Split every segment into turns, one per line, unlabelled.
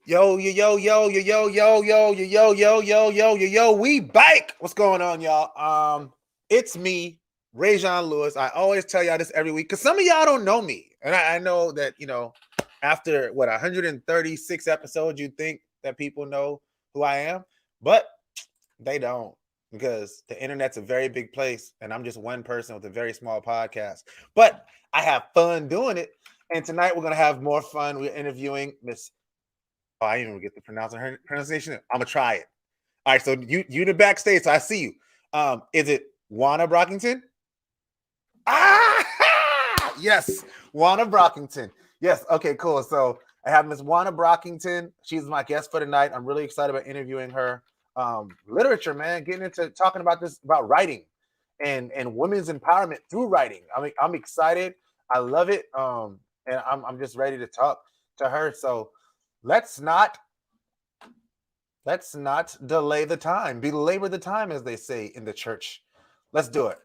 Yo, yo, yo, yo, yo, yo, yo, yo, yo, yo, yo, yo, yo, yo, yo, we back. What's going on, y'all? It's me, Rajon Lewis. I always tell y'all this every week because some of y'all don't know me. And I know that, after 136 episodes, you think that people know who I am, but they don't because the internet's a very big place and I'm just one person with a very small podcast. But I have fun doing it. And tonight we're going to have more fun. We're interviewing Miss I didn't even get to pronounce her pronunciation. I'm gonna try it. All right, so you the backstage, so I see you. Is it Djuanna Brockington? Ah, yes, Djuanna Brockington. Yes, okay, cool. So I have Miss Djuanna Brockington. She's my guest for tonight. I'm really excited about interviewing her. Literature, man, getting into talking about writing and women's empowerment through writing. I mean, I'm excited. I love it. And I'm just ready to talk to her. So let's not delay the time, belabor the time, as they say in the church. Let's do it.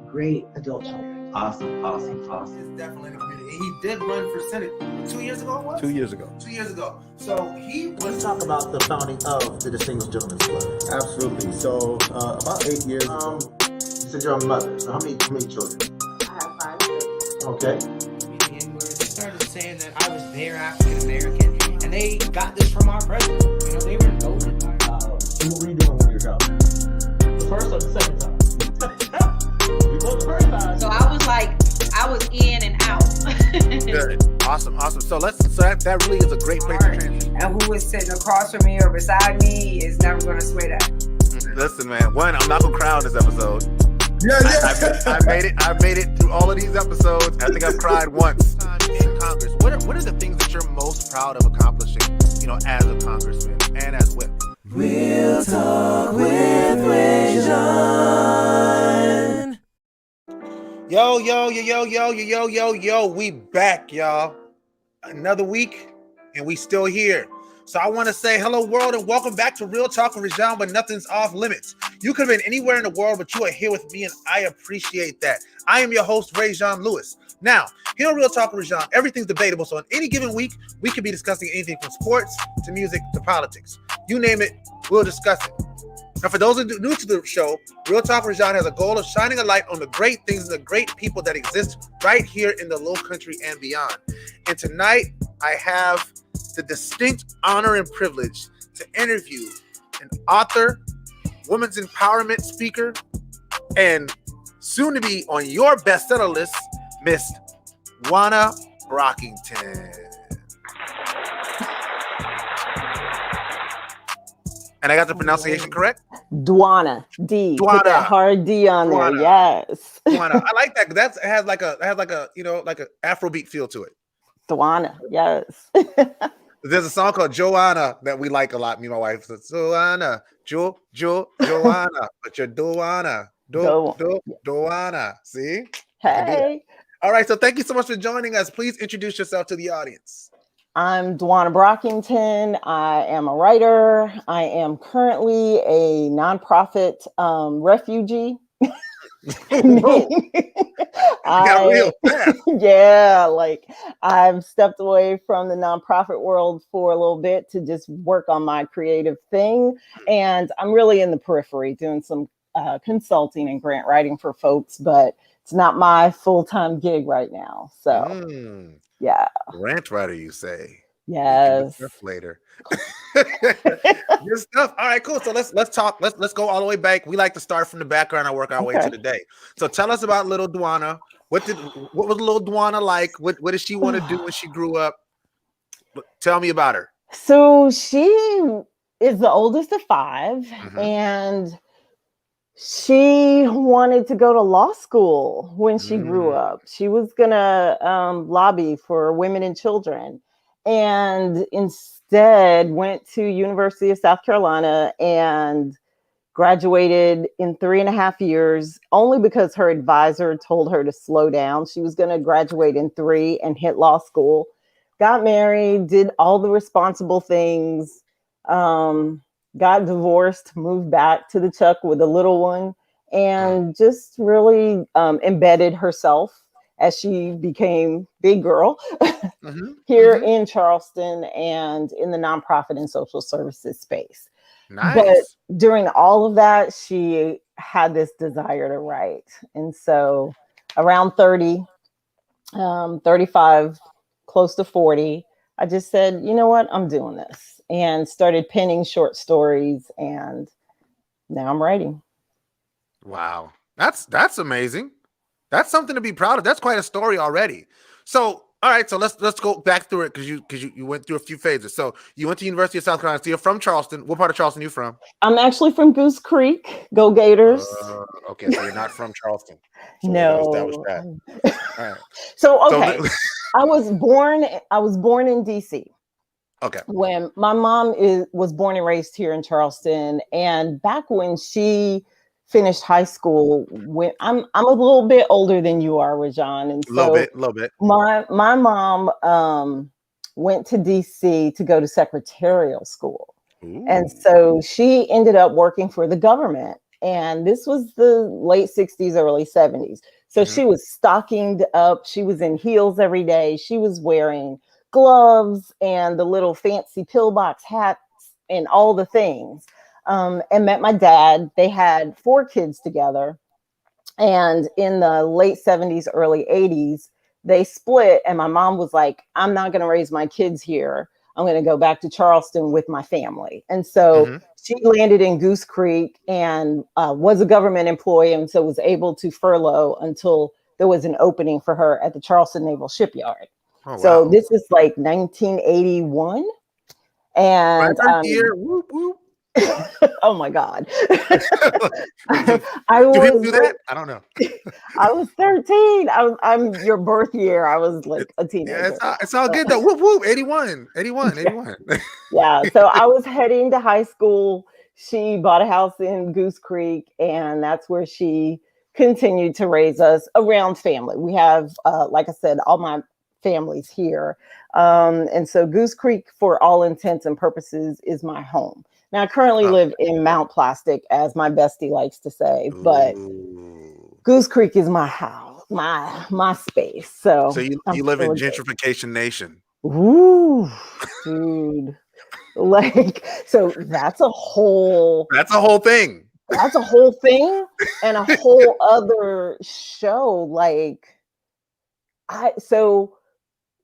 Great adult children.
Awesome.
It's definitely in the community. He did run for Senate 2 years ago. What?
2 years ago.
2 years ago. So
Let's talk about the founding of the Distinguished Gentleman's Club.
Absolutely. So about 8 years ago.
You said you're a mother. So how many children?
I have 5 children.
Okay.
They started saying that I was their African American, and they got this from our president. They were voted by.
And what were you doing when you were out? The first or the second time?
So I was in and out.
good. Awesome. So that really is a great place to transition.
And who is sitting across from me or beside me is never going to sway that.
Listen, man. One, I'm not gonna cry on this episode.
Yeah.
I made it through all of these episodes. I think I've cried once in Congress. What are the things that you're most proud of accomplishing? As a congressman and as whip.
Real Talk with Rajon.
Yo, we back, y'all. Another week, and we still here. So I want to say hello, world, and welcome back to Real Talk with Rajon, but nothing's off limits. You could have been anywhere in the world, but you are here with me, and I appreciate that. I am your host, Rajon Lewis. Now, here on Real Talk with Rajon, everything's debatable. So in any given week, we could be discussing anything from sports to music to politics. You name it, we'll discuss it. Now, for those new to the show, Real Talk with Rajon has a goal of shining a light on the great things and the great people that exist right here in the Low Country and beyond. And tonight, I have the distinct honor and privilege to interview an author, women's empowerment speaker, and soon to be on your bestseller list, Miss Djuanna Brockington. And I got the pronunciation correct?
Djuanna. D.
Djuanna.
Put that hard D on
Djuanna.
there. Yes.
Djuanna. I like that. It has like a Afrobeat feel to it.
Djuanna. Yes.
There's a song called Djuanna that we like a lot. Me and my wife says, Djuanna, Djuanna, but you're Djuanna, Djuanna. See?
Hey.
All right. So thank you so much for joining us. Please introduce yourself to the audience.
I'm Djuanna Brockington. I am a writer. I am currently a nonprofit refugee. I've stepped away from the nonprofit world for a little bit to just work on my creative thing. And I'm really in the periphery doing some consulting and grant writing for folks, but it's not my full-time gig right now. So, yeah.
Grant writer, you say?
Yes.
Later. Good stuff. All right, cool. So let's talk. Let's go all the way back. We like to start from the background and work our way to the day. So tell us about little Djuanna. What was little Djuanna like? What did she want to do when she grew up? Tell me about her.
So she is the oldest of 5, and she wanted to go to law school when she grew up. She was gonna lobby for women and children. and instead went to University of South Carolina and graduated in 3.5 years, only because her advisor told her to slow down. She was going to graduate in 3 and hit law school. Got married, did all the responsible things, got divorced, moved back to the Chuck with a little one, and just really embedded herself as she became big girl here in Charleston and in the nonprofit and social services space.
Nice.
But during all of that, she had this desire to write. And so around 30, 35, close to 40, I just said, you know what, I'm doing this, and started penning short stories, and now I'm writing.
Wow. That's amazing. That's something to be proud of. That's quite a story already. So, all right, so let's go back through it because you went through a few phases. So you went to University of South Carolina. So you're from Charleston. What part of Charleston are you from?
I'm actually from Goose Creek. Go Gators.
Okay, so you're not from Charleston. So
no.
Establish that. All right.
So okay, I was born in DC.
Okay.
When my mom was born and raised here in Charleston, and back when she finished high school, when I'm a little bit older than you are, Rajan, and so
a little bit.
My mom went to DC to go to secretarial school. Ooh. And so she ended up working for the government, and this was the late 60s, early 70s. So she was stockinged up. She was in heels every day. She was wearing gloves and the little fancy pillbox hats and all the things. And met my dad. They had 4 kids together. And in the late 70s, early 80s, they split. And my mom was like, I'm not going to raise my kids here. I'm going to go back to Charleston with my family. And so she landed in Goose Creek and was a government employee, and so was able to furlough until there was an opening for her at the Charleston Naval Shipyard. Oh, so wow. This is like 1981. And
year, whoop, whoop.
Oh my God.
I don't know.
I was 13. I'm your birth year. I was like a teenager.
Yeah, it's all good though. Whoop whoop. 81.
Yeah. So I was heading to high school. She bought a house in Goose Creek, and that's where she continued to raise us around family. We have, like I said, all my family's here. And so Goose Creek, for all intents and purposes, is my home. Now, I currently live in Mount Plastic, as my bestie likes to say, but Goose Creek is my house, my space. So
you live in gentrification nation.
Ooh, dude. Like, so that's a whole
thing.
That's a whole thing and a whole other show. Like,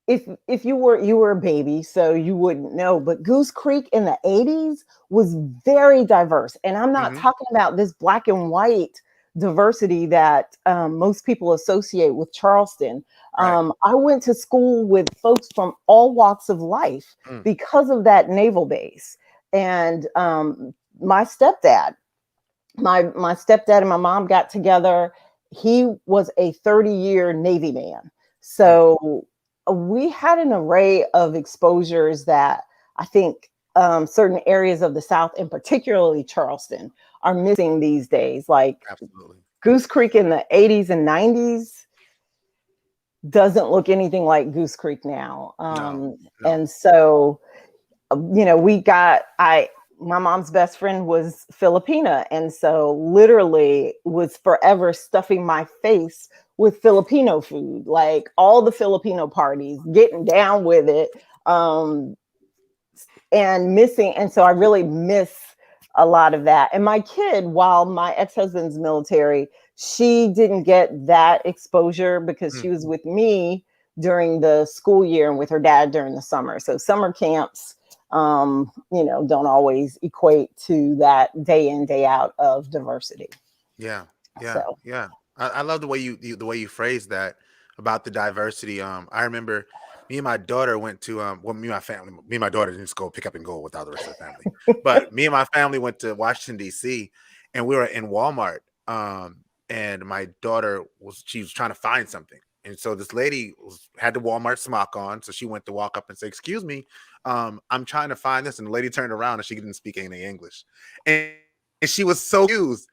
if you were a baby, so you wouldn't know, but Goose Creek in the 80s was very diverse. And I'm not talking about this black and white diversity that most people associate with Charleston. Right. I went to school with folks from all walks of life because of that naval base. And my stepdad and my mom got together. He was a 30-year Navy man. So we had an array of exposures that I think certain areas of the South, and particularly Charleston, are missing these days. Like, absolutely. Goose Creek in the 80s and 90s doesn't look anything like Goose Creek now. No. And so, my mom's best friend was Filipina. And so literally was forever stuffing my face with Filipino food, like all the Filipino parties, getting down with it, and missing. And so I really miss a lot of that. And my kid, while my ex-husband's military, she didn't get that exposure because she was with me during the school year and with her dad during the summer. So summer camps, don't always equate to that day in, day out of diversity.
Yeah. I love the way you phrase that about the diversity. I remember me and my daughter went to me and my daughter didn't just go pick up and go without the rest of the family, but me and my family went to Washington DC, and we were in Walmart. And my daughter was trying to find something, And so this lady had the Walmart smock on. So she went to walk up and say, "Excuse me, I'm trying to find this." And the lady turned around and she didn't speak any English. And she was so confused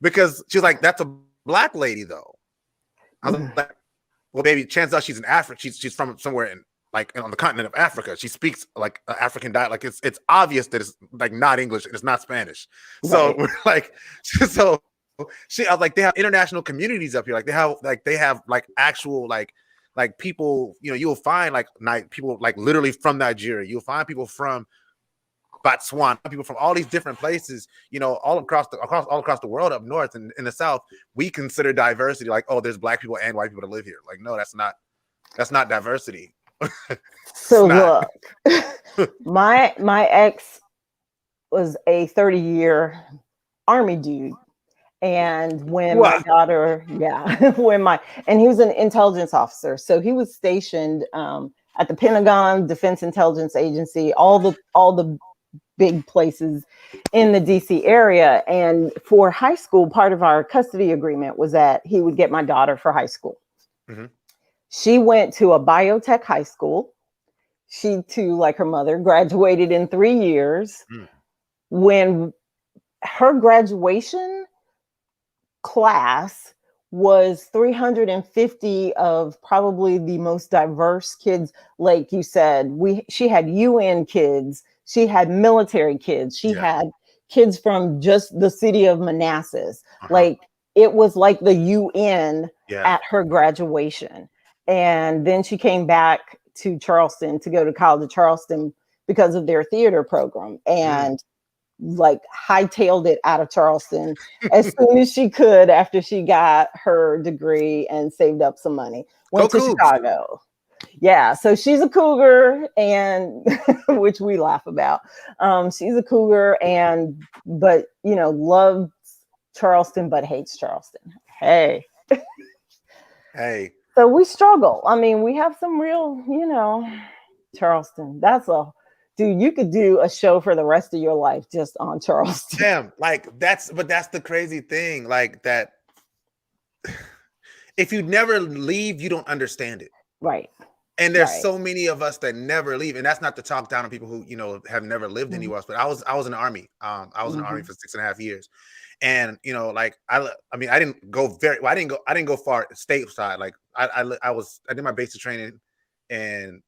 because she was like, "That's a black lady though." I was like, "Well, baby, chances are she's in Africa. She's from somewhere in like on the continent of Africa. She speaks like an African dialect. Like it's obvious that it's like not English and it's not Spanish." So
Right.
we're like, so I was like, they have international communities up here. Like they have like actual like people, you know, you'll find like people like literally from Nigeria. You'll find people from Botswana, people from all these different places, you know, all across the world up north and in the south. We consider diversity like, oh, there's black people and white people that live here. Like, no, that's not diversity.
So look, my ex was a 30-year Army dude. And when my daughter, and he was an intelligence officer. So he was stationed at the Pentagon, Defense Intelligence Agency, all the big places in the DC area. And for high school, part of our custody agreement was that he would get my daughter for high school.
Mm-hmm.
She went to a biotech high school. She too, like her mother, graduated in 3 years. When her graduation class was 350 of probably the most diverse kids. Like you said, she had UN kids, she had military kids, she had kids from just the city of Manassas. Like it was like the UN at her graduation. And then she came back to Charleston to go to College of Charleston because of their theater program, and like hightailed it out of Charleston as soon as she could after she got her degree and saved up some money. Went to Chicago. Yeah, so she's a cougar, and which we laugh about. She's a cougar, but you know, loves Charleston but hates Charleston. Hey. So we struggle. I mean, we have some real, you know, Charleston. Dude, you could do a show for the rest of your life just on Charleston.
Damn, like that's the crazy thing. Like that, if you never leave, you don't understand it.
Right.
And there's so many of us that never leave. And that's not to talk down on people who, you know, have never lived anywhere else. But I was in the Army. I was in the Army for 6.5 years. And, you know, like, I mean, I didn't go I didn't go far stateside. Like I did my basic training in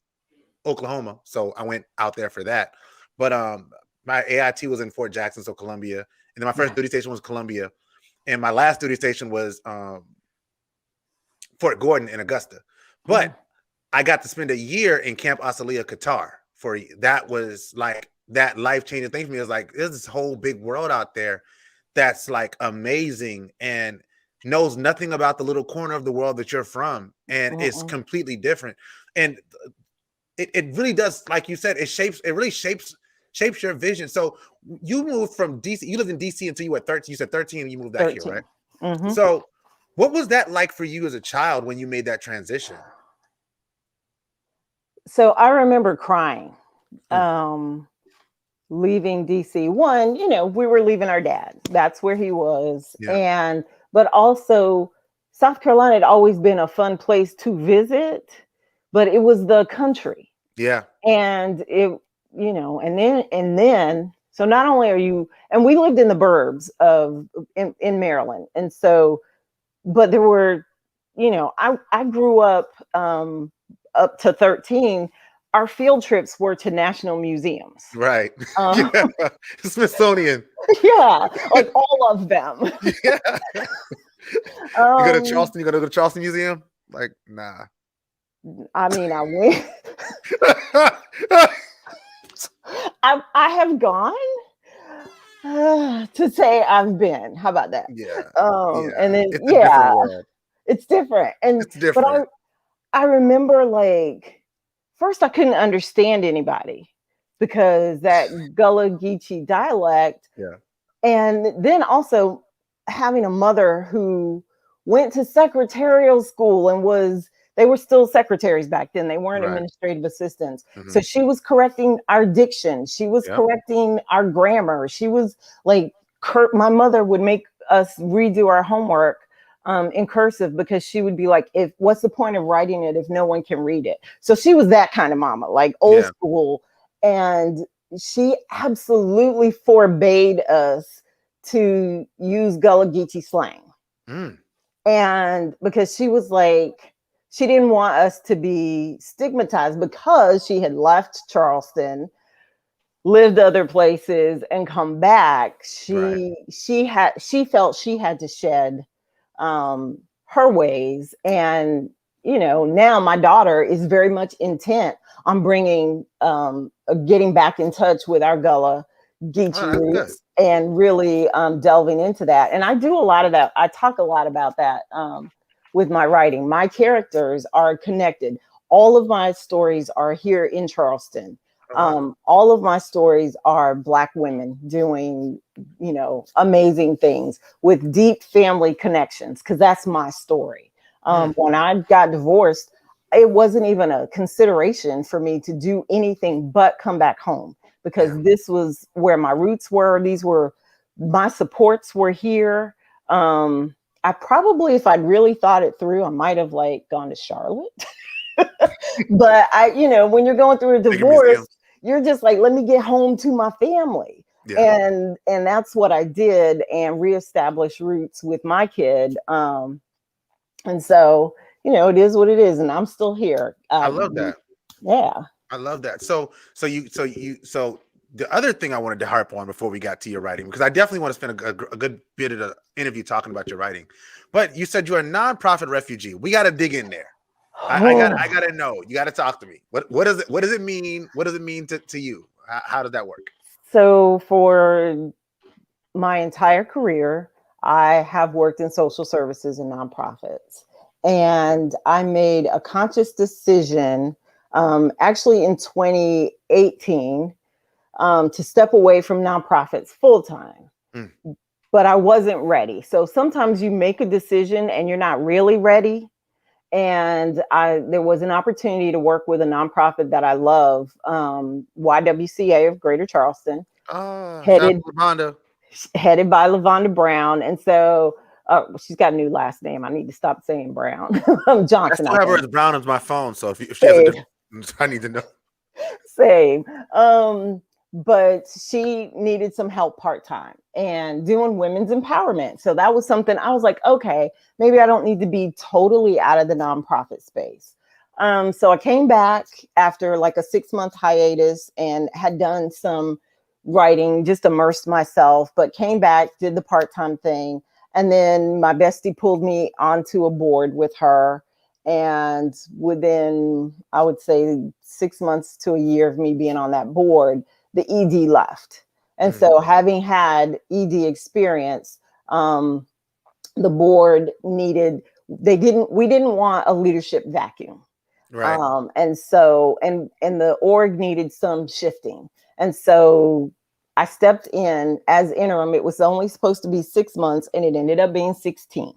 Oklahoma, so I went out there for that. But my AIT was in Fort Jackson, so Columbia, and then my first duty station was Columbia, and my last duty station was Fort Gordon in Augusta. But I got to spend a year in Camp Asaliya, Qatar. That was like that life-changing thing for me. It was like, there's this whole big world out there that's like amazing and knows nothing about the little corner of the world that you're from, and it's completely different. And it really does, like you said, it really shapes your vision. So you moved from DC, you lived in DC until you were 13. You said 13 and you moved back 13. Here, right? So what was that like for you as a child when you made that transition?
So I remember crying, leaving DC. One, you know, we were leaving our dad. That's where he was. But also South Carolina had always been a fun place to visit, but it was the country. Yeah. And it, you know, and then, so not only are you, and we lived in the burbs in Maryland. And so, but there were, you know, I grew up to 13. Our field trips were to national museums.
Right. Smithsonian.
Yeah. Like all of them.
Yeah. You go to Charleston, you go to the Charleston Museum? Like, nah.
I mean, I went. I have gone to say I've been. How about that?
Yeah.
And then it's different. And
it's different.
But I remember, like, first I couldn't understand anybody because that Gullah Geechee dialect.
Yeah. And
then also having a mother who went to secretarial school and they were still secretaries back then. They weren't administrative assistants. So she was correcting our diction. She was correcting our grammar. She was like, my mother would make us redo our homework in cursive, because she would be like, "If what's the point of writing it if no one can read it?" So she was that kind of mama, like old school, and she absolutely forbade us to use Gullah Geechee slang. And because she was like, she didn't want us to be stigmatized, because she had left Charleston, lived other places, and come back. She felt she had to shed her ways. And now my daughter is very much intent on bringing getting back in touch with our Gullah Geechee roots, and really delving into that. And I do a lot of that. I talk a lot about that with my writing. My characters are connected. All of my stories are here in Charleston. All of my stories are Black women doing, amazing things with deep family connections, because that's my story. When I got divorced, it wasn't even a consideration for me to do anything but come back home, because this was where my roots were. These were my supports were here. I probably, if I'd really thought it through, I might have gone to Charlotte. But when you're going through a divorce, you're just like, let me get home to my family. And that's what I did, and reestablish roots with my kid. And so, it is what it is, and I'm still here.
I love that.
Yeah.
I love that. So the other thing I wanted to harp on before we got to your writing, because I definitely want to spend a good bit of the interview talking about your writing, but you said you're a nonprofit refugee. We got to dig in there. I gotta know. You got to talk to me. What does it mean? What does it mean to you? How does that work?
So for my entire career, I have worked in social services and nonprofits, and I made a conscious decision, actually in 2018, to step away from nonprofits full time. But I wasn't ready. So sometimes you make a decision and you're not really ready. And there was an opportunity to work with a nonprofit that I love, YWCA of Greater Charleston, headed by LaVonda Brown. And so she's got a new last name. I need to stop saying Brown. Johnson.
I still have her as Brown as my phone. So if she has a different, I need to know.
Same. But she needed some help part-time and doing women's empowerment. So that was something I was like, okay, maybe I don't need to be totally out of the nonprofit space. So I came back after like a 6-month hiatus and had done some writing, just immersed myself, but came back, did the part-time thing. And then my bestie pulled me onto a board with her. And within, I would say, 6 months to a year of me being on that board, the ED left. And so having had ED experience, the board we didn't want a leadership vacuum. Right. And so, and the org needed some shifting. And so I stepped in as interim. It was only supposed to be 6 months, and it ended up being 16.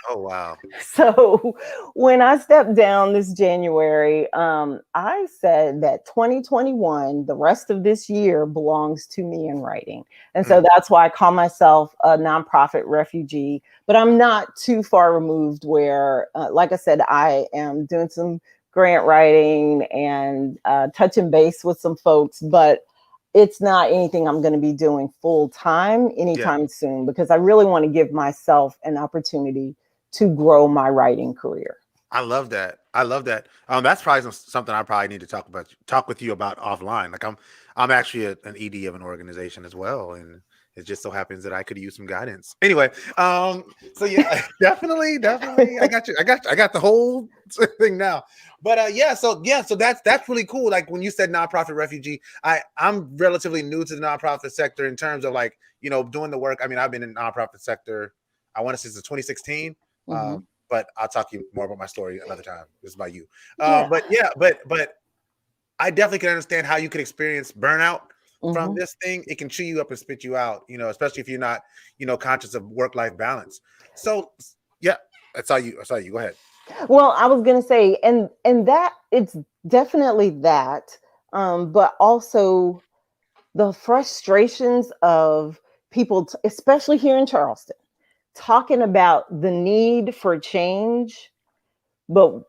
Oh, wow.
So when I stepped down this January, I said that 2021, the rest of this year, belongs to me in writing. And so that's why I call myself a nonprofit refugee. But I'm not too far removed where, like I said, I am doing some grant writing and touching base with some folks, but it's not anything I'm going to be doing full time anytime soon, because I really want to give myself an opportunity to grow my writing career.
I love that. I love that. That's probably something I probably need to talk with you about offline. Like I'm actually an ED of an organization as well, and it just so happens that I could use some guidance. Anyway, so yeah, definitely, I got you. I got the whole thing now. But so that's really cool. Like when you said nonprofit refugee, I'm relatively new to the nonprofit sector in terms of like, doing the work. I mean, I've been in the nonprofit sector, I want to say since 2016. But I'll talk to you more about my story another time. This is about you. But I definitely can understand how you could experience burnout from this thing. It can chew you up and spit you out, especially if you're not, conscious of work-life balance. So yeah, I saw you. Go ahead.
Well, I was going to say, and that it's definitely that, but also the frustrations of people, especially here in Charleston, talking about the need for change, but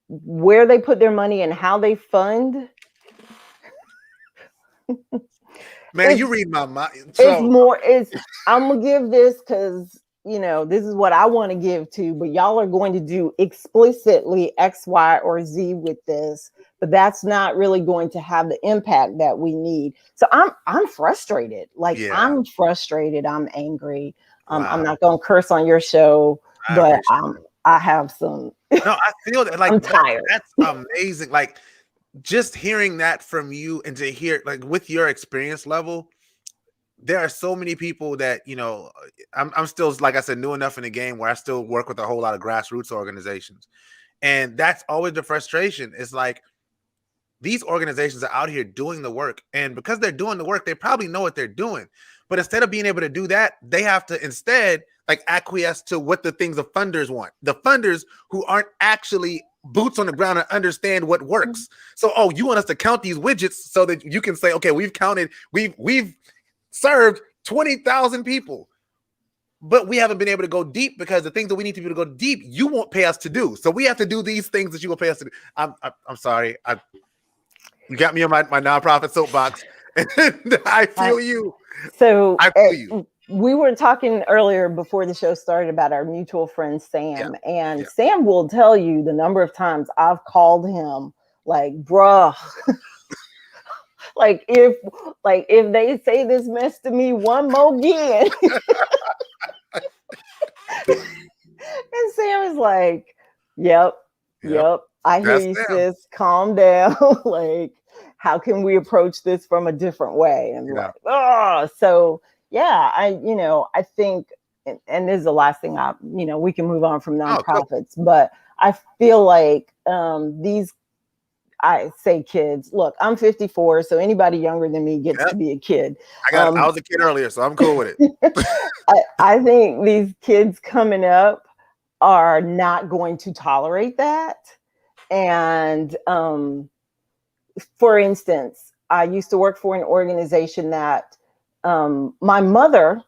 where they put their money and how they fund,
Man, you read my mind.
it's
So
more, I'm gonna give this because this is what I want to give to, but y'all are going to do explicitly X, Y, or Z with this, but that's not really going to have the impact that we need. So I'm frustrated. Like,
yeah,
I'm frustrated. I'm angry. I'm
wow.
not gonna curse on your show,
I
but
appreciate it.
I have some.
No, I feel that. Like,
I'm tired.
that's amazing. Like, just hearing that from you, and to hear, like, with your experience level, there are so many people that, I'm still, like I said, new enough in the game where I still work with a whole lot of grassroots organizations. And that's always the frustration. It's like, these organizations are out here doing the work. And because they're doing the work, they probably know what they're doing. But instead of being able to do that, they have to instead like acquiesce to what the things the funders want. The funders who aren't actually boots on the ground and understand what works. So, you want us to count these widgets so that you can say, okay, we've served 20,000 people, but we haven't been able to go deep because the things that we need to be able to go deep, you won't pay us to do. So we have to do these things that you will pay us to do. I'm sorry. You got me on my nonprofit soapbox. And I feel you.
So
I feel you.
We were talking earlier before the show started about our mutual friend Sam, and Sam will tell you the number of times I've called him like, bruh, like if they say this mess to me one more again. And Sam is like, yep, I hear you, sis, calm down. Like, how can we approach this from a different way? And so yeah, I think, and this is the last thing we can move on from nonprofits, but I feel like I say kids. Look, I'm 54, so anybody younger than me gets to be a kid.
I was a kid earlier, so I'm cool with it.
I think these kids coming up are not going to tolerate that. And for instance, I used to work for an organization that my mother,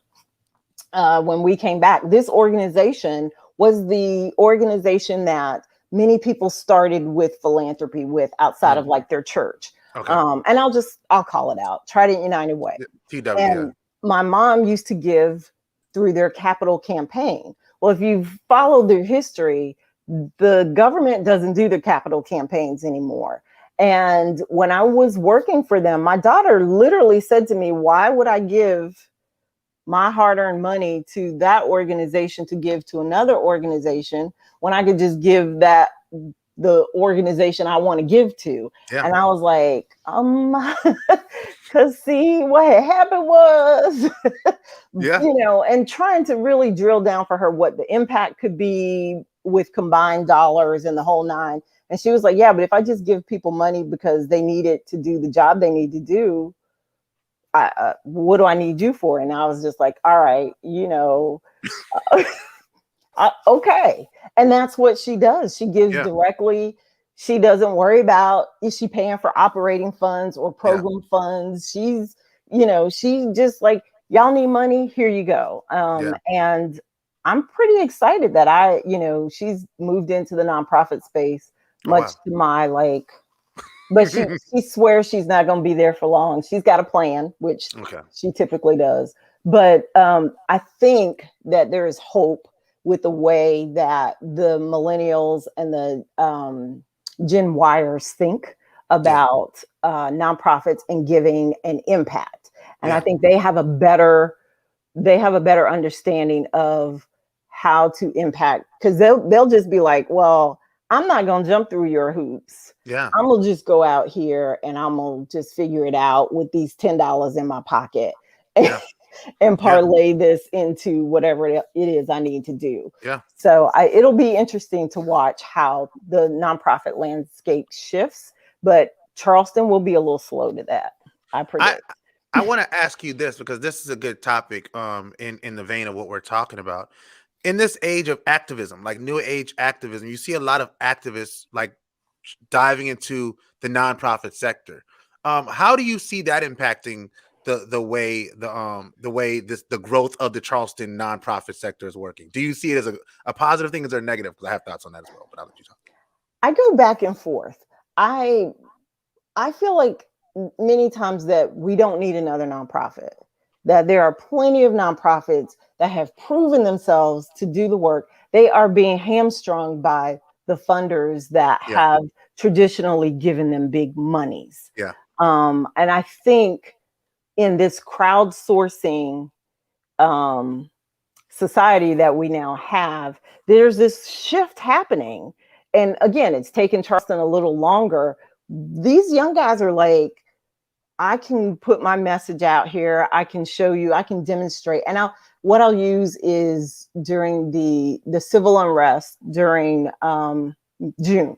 when we came back, this organization was the organization that many people started with philanthropy with outside of like their church.
Okay.
And I'll call it out, Trident United Way. And my mom used to give through their capital campaign. Well, if you've followed their history, the government doesn't do the capital campaigns anymore. And when I was working for them, my daughter literally said to me, why would I give my hard-earned money to that organization to give to another organization when I could just give that the organization I want to give to? Yeah. And I was like, because see, what had happened was, and trying to really drill down for her what the impact could be with combined dollars and the whole nine. And she was like, yeah, but if I just give people money because they need it to do the job they need to do, what do I need you for? And I was just like, all right, okay. And that's what she does. She gives directly. She doesn't worry about, is she paying for operating funds or program funds? She's, she just like, y'all need money, here you go. And I'm pretty excited that she's moved into the nonprofit space, much to my but she swears she's not going to be there for long. She's got a plan, which she typically does. But I think that there is hope with the way that the millennials and the Gen Yers think about nonprofits and giving an impact. And I think they have a better understanding of how to impact, because they'll just be like, well, I'm not going to jump through your hoops. Yeah. I'm going to just go out here and I'm going to just figure it out with these $10 in my pocket and parlay this into whatever it is I need to do. Yeah. So it'll be interesting to watch how the nonprofit landscape shifts, but Charleston will be a little slow to that, I predict.
I want to ask you this, because this is a good topic in the vein of what we're talking about. In this age of activism, like new age activism, you see a lot of activists like diving into the nonprofit sector. How do you see that impacting the way the growth of the Charleston nonprofit sector is working? Do you see it as a positive thing? Is there a negative? Because I have thoughts on that as well, but I'll let you talk.
I go back and forth. I feel like many times that we don't need another nonprofit, that there are plenty of nonprofits that have proven themselves to do the work. They are being hamstrung by the funders that have traditionally given them big monies.
Yeah.
And I think in this crowdsourcing society that we now have, there's this shift happening. And again, it's taken Charleston a little longer. These young guys are like, I can put my message out here. I can show you, I can demonstrate. And what I'll use is during the civil unrest during June.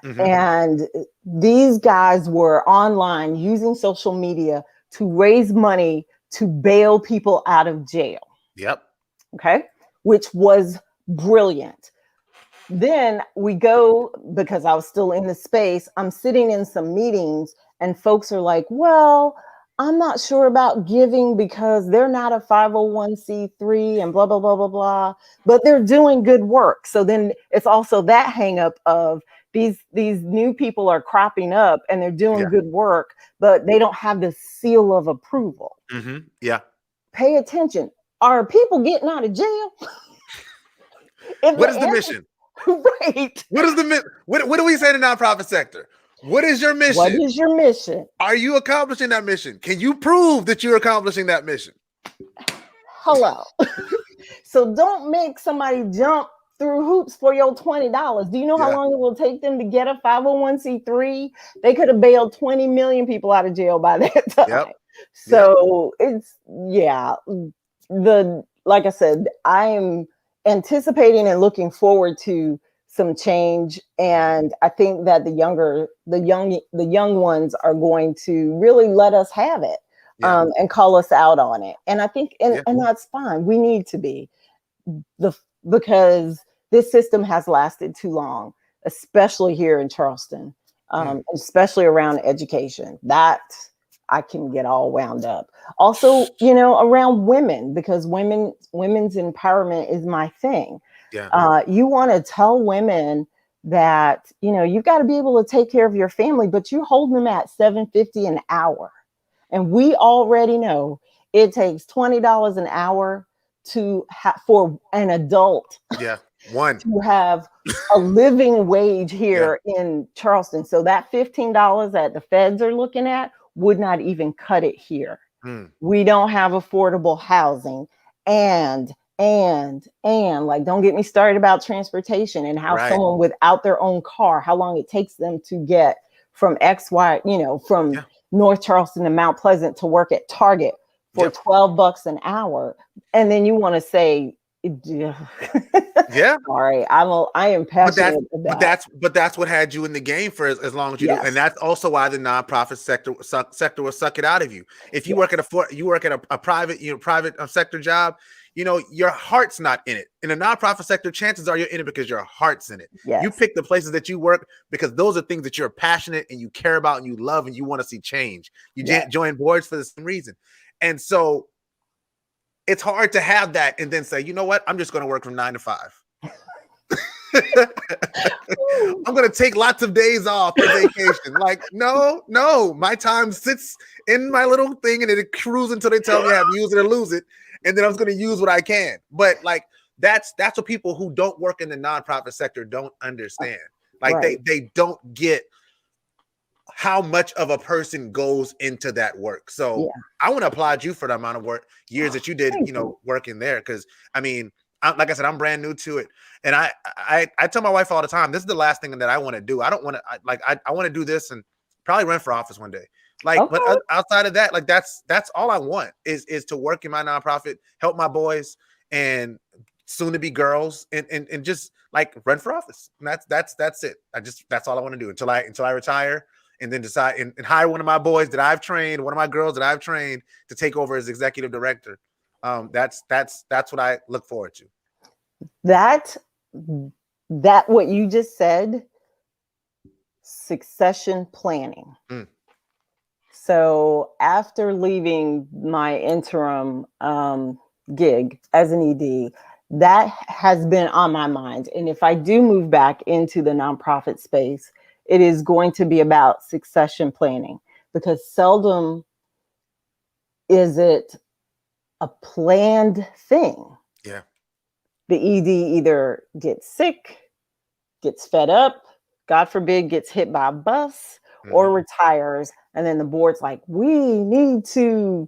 Mm-hmm. And these guys were online using social media to raise money to bail people out of jail.
Yep.
Okay. Which was brilliant. Then we go, because I was still in the space, I'm sitting in some meetings and folks are like, well, I'm not sure about giving because they're not a 501c3 and blah, blah, blah, blah, blah, but they're doing good work. So then it's also that hang up of these new people are cropping up and they're doing good work, but they don't have the seal of approval.
Mm-hmm. Yeah.
Pay attention. Are people getting out of jail?
What is the mission?
Right.
What is the what do we say in the nonprofit sector? What is your mission?
What is your mission?
Are you accomplishing that mission? Can you prove that you're accomplishing that mission?
Hello. So don't make somebody jump through hoops for your $20. Do you know how long it will take them to get a 501c3? They could have bailed 20 million people out of jail by that time. Yep. So it's like I said, I am anticipating and looking forward to some change, and I think that the young ones are going to really let us have it and call us out on it. And I think and that's fine. We need to be because this system has lasted too long, especially here in Charleston, especially around education. That I can get all wound up. Also, around women, because women's empowerment is my thing. Yeah. You want to tell women that, you've got to be able to take care of your family, but you're holding them at $7.50 an hour. And we already know it takes $20 an hour for an adult.
Yeah. One
to have a living wage here in Charleston. So that $15 that the feds are looking at would not even cut it here. We don't have affordable housing and like, don't get me started about transportation and how someone without their own car, how long it takes them to get from from North Charleston to Mount Pleasant to work at Target for $12 an hour. And then you want to say, sorry, I am passionate about that.
But that's what had you in the game for as long as you do, and that's also why the nonprofit sector will suck it out of you. If you work at a private private sector job, your heart's not in it. In the nonprofit sector, chances are you're in it because your heart's in it. Yes. You pick the places that you work because those are things that you're passionate and you care about and you love and you want to see change. You join boards for the same reason, and so it's hard to have that and then say, you know what, I'm just going to work from 9 to 5. I'm going to take lots of days off for vacation. Like, no, my time sits in my little thing and it accrues until they tell me I have to use it or lose it. And then I'm going to use what I can. But like, that's what people who don't work in the nonprofit sector don't understand. Like they don't get how much of a person goes into that work. So I want to applaud you for the amount of years that you did, working there. Cause I mean, like I said, I'm brand new to it. And I tell my wife all the time, this is the last thing that I want to do. I don't want to I want to do this and probably run for office one day. Like, but outside of that, like that's all I want is to work in my nonprofit, help my boys and soon to be girls and just like run for office. And that's it. That's all I want to do until I retire. And then decide and hire one of my boys that I've trained, one of my girls that I've trained to take over as executive director. That's what I look forward to.
That what you just said, succession planning. So after leaving my interim gig as an ED, that has been on my mind. And if I do move back into the nonprofit space, it is going to be about succession planning, because seldom is it a planned thing.
Yeah.
The ED either gets sick, gets fed up, God forbid, gets hit by a bus, or retires. And then the board's like, we need to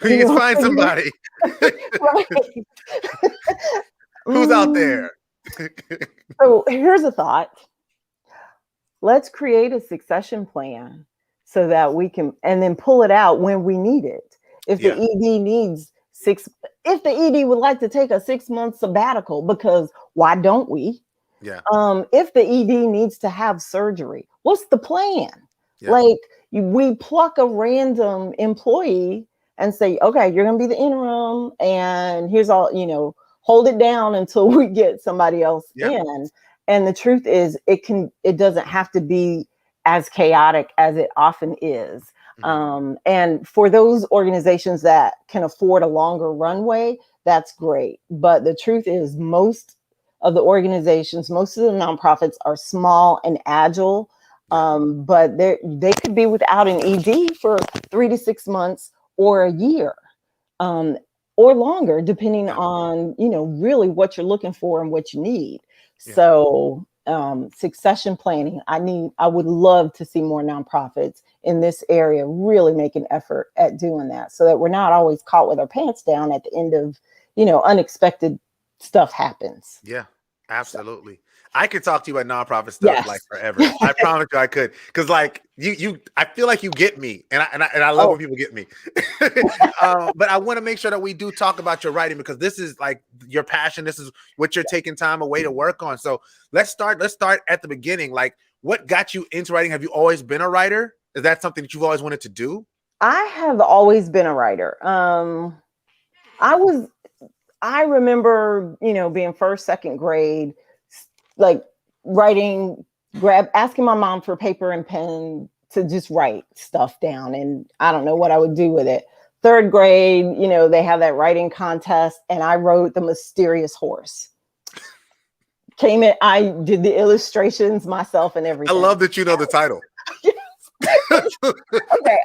Find somebody.
right.
Who's out there?
So here's a thought. Let's create a succession plan so that we can, and then pull it out when we need it. If the ED needs if the ED would like to take a 6-month sabbatical, because why don't we?
Yeah.
If the ED needs to have surgery, what's the plan?
Yeah.
Like, we pluck a random employee and say, okay, you're going to be the interim, and here's all, hold it down until we get somebody else in. And the truth is, it doesn't have to be as chaotic as it often is. And for those organizations that can afford a longer runway, that's great. But the truth is, most of the organizations, most of the nonprofits are small and agile, but they could be without an ED for 3 to 6 months or a year, or longer, depending on, really what you're looking for and what you need. Yeah. So succession planning, I would love to see more nonprofits in this area really make an effort at doing that, so that we're not always caught with our pants down at the end of, unexpected stuff happens.
Yeah, absolutely. I could talk to you about nonprofit stuff like forever. I promise you I could. Cause like I feel like you get me, and I love when people get me. But I want to make sure that we do talk about your writing, because this is like your passion. This is what you're taking time away to work on. So let's start at the beginning. Like, what got you into writing? Have you always been a writer? Is that something that you've always wanted to do? I
have always been a writer. I remember, being first, second grade, like writing, asking my mom for paper and pen to just write stuff down. And I don't know what I would do with it. Third grade, they have that writing contest, and I wrote The Mysterious Horse. I did the illustrations myself and everything.
I love that you know the title.
Okay.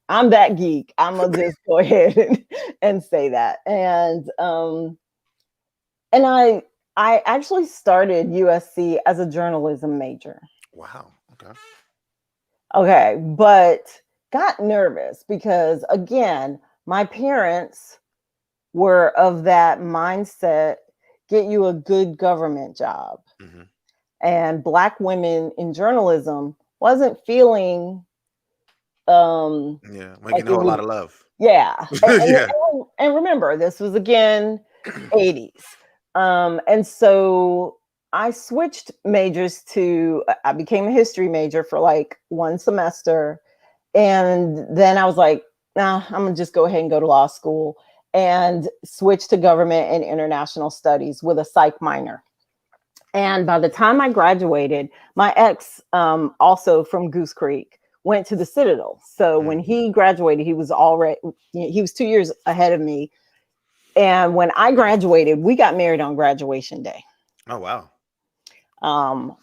I'm that geek. I'm gonna just go ahead and say that. And I actually started USC as a journalism major.
Wow. Okay.
Okay, but got nervous because, again, my parents were of that mindset: get you a good government job. And Black women in journalism wasn't feeling
like a lot of love.
Yeah. And remember, this was again 80s. And so I switched majors I became a history major for like one semester. And then I was like, nah, I'm gonna just go ahead and go to law school, and switch to government and international studies with a psych minor. And by the time I graduated, my ex, also from Goose Creek, went to the Citadel. So when he graduated, he was 2 years ahead of me. And when I graduated, we got married on graduation day.
Oh, wow.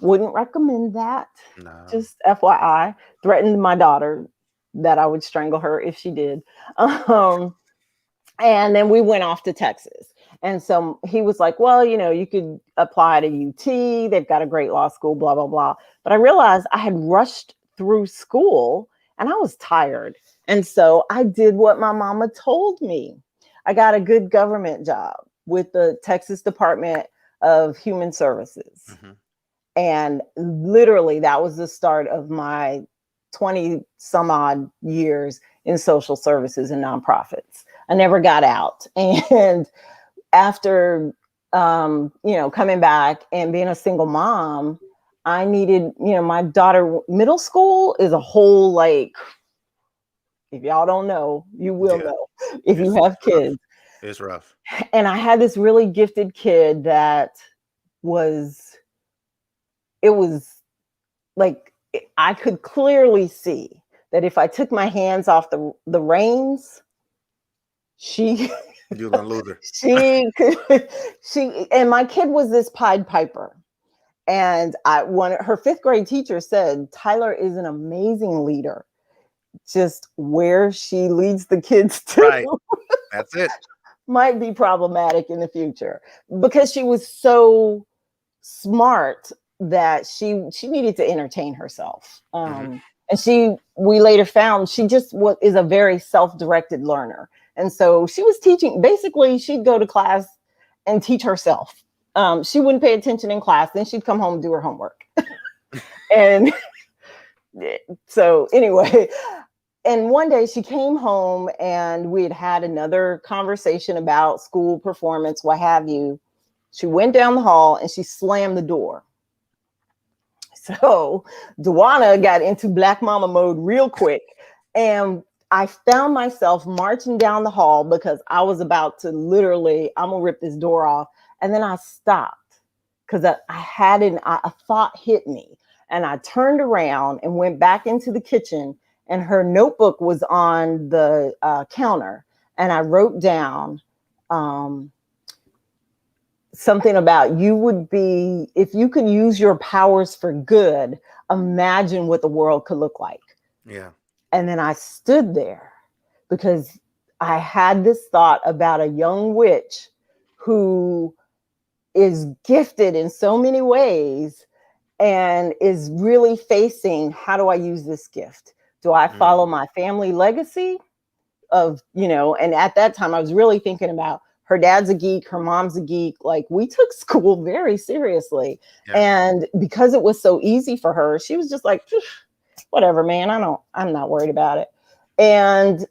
Wouldn't recommend that.
No.
Just FYI, threatened my daughter that I would strangle her if she did. And then we went off to Texas. And so he was like, well, you could apply to UT. They've got a great law school, blah, blah, blah. But I realized I had rushed through school and I was tired. And so I did what my mama told me. I got a good government job with the Texas Department of Human Services. And literally that was the start of my 20 some odd years in social services and nonprofits. I never got out. And after, coming back and being a single mom, I needed, my daughter, middle school is a whole, like, if y'all don't know, you will know if you have kids.
It's rough.
And I had this really gifted kid that it was like, I could clearly see that if I took my hands off the reins, she
You're gonna lose her.
she could and my kid was this Pied Piper. And her 5th grade teacher said, Tyler is an amazing leader. Just where she leads the kids to
Right. That's it.
might be problematic in the future, because she was so smart that she needed to entertain herself. And we later found she just is a very self-directed learner. And so she was teaching, basically she'd go to class and teach herself. She wouldn't pay attention in class. Then she'd come home and do her homework. And so anyway, and one day she came home and we had another conversation about school performance, what have you. She went down the hall and she slammed the door. So Djuanna got into Black Mama mode real quick. And I found myself marching down the hall because I was about to literally, I'm gonna rip this door off. And then I stopped because a thought hit me. And I turned around and went back into the kitchen, and her notebook was on the counter. And I wrote down something about if you could use your powers for good, imagine what the world could look like.
Yeah.
And then I stood there because I had this thought about a young witch who is gifted in so many ways and is really facing, how do I use this gift? Do I follow my family legacy of, and at that time I was really thinking about, her dad's a geek, her mom's a geek. Like, we took school very seriously. Yeah. And because it was so easy for her, she was just like, whatever, man, I'm not worried about it. And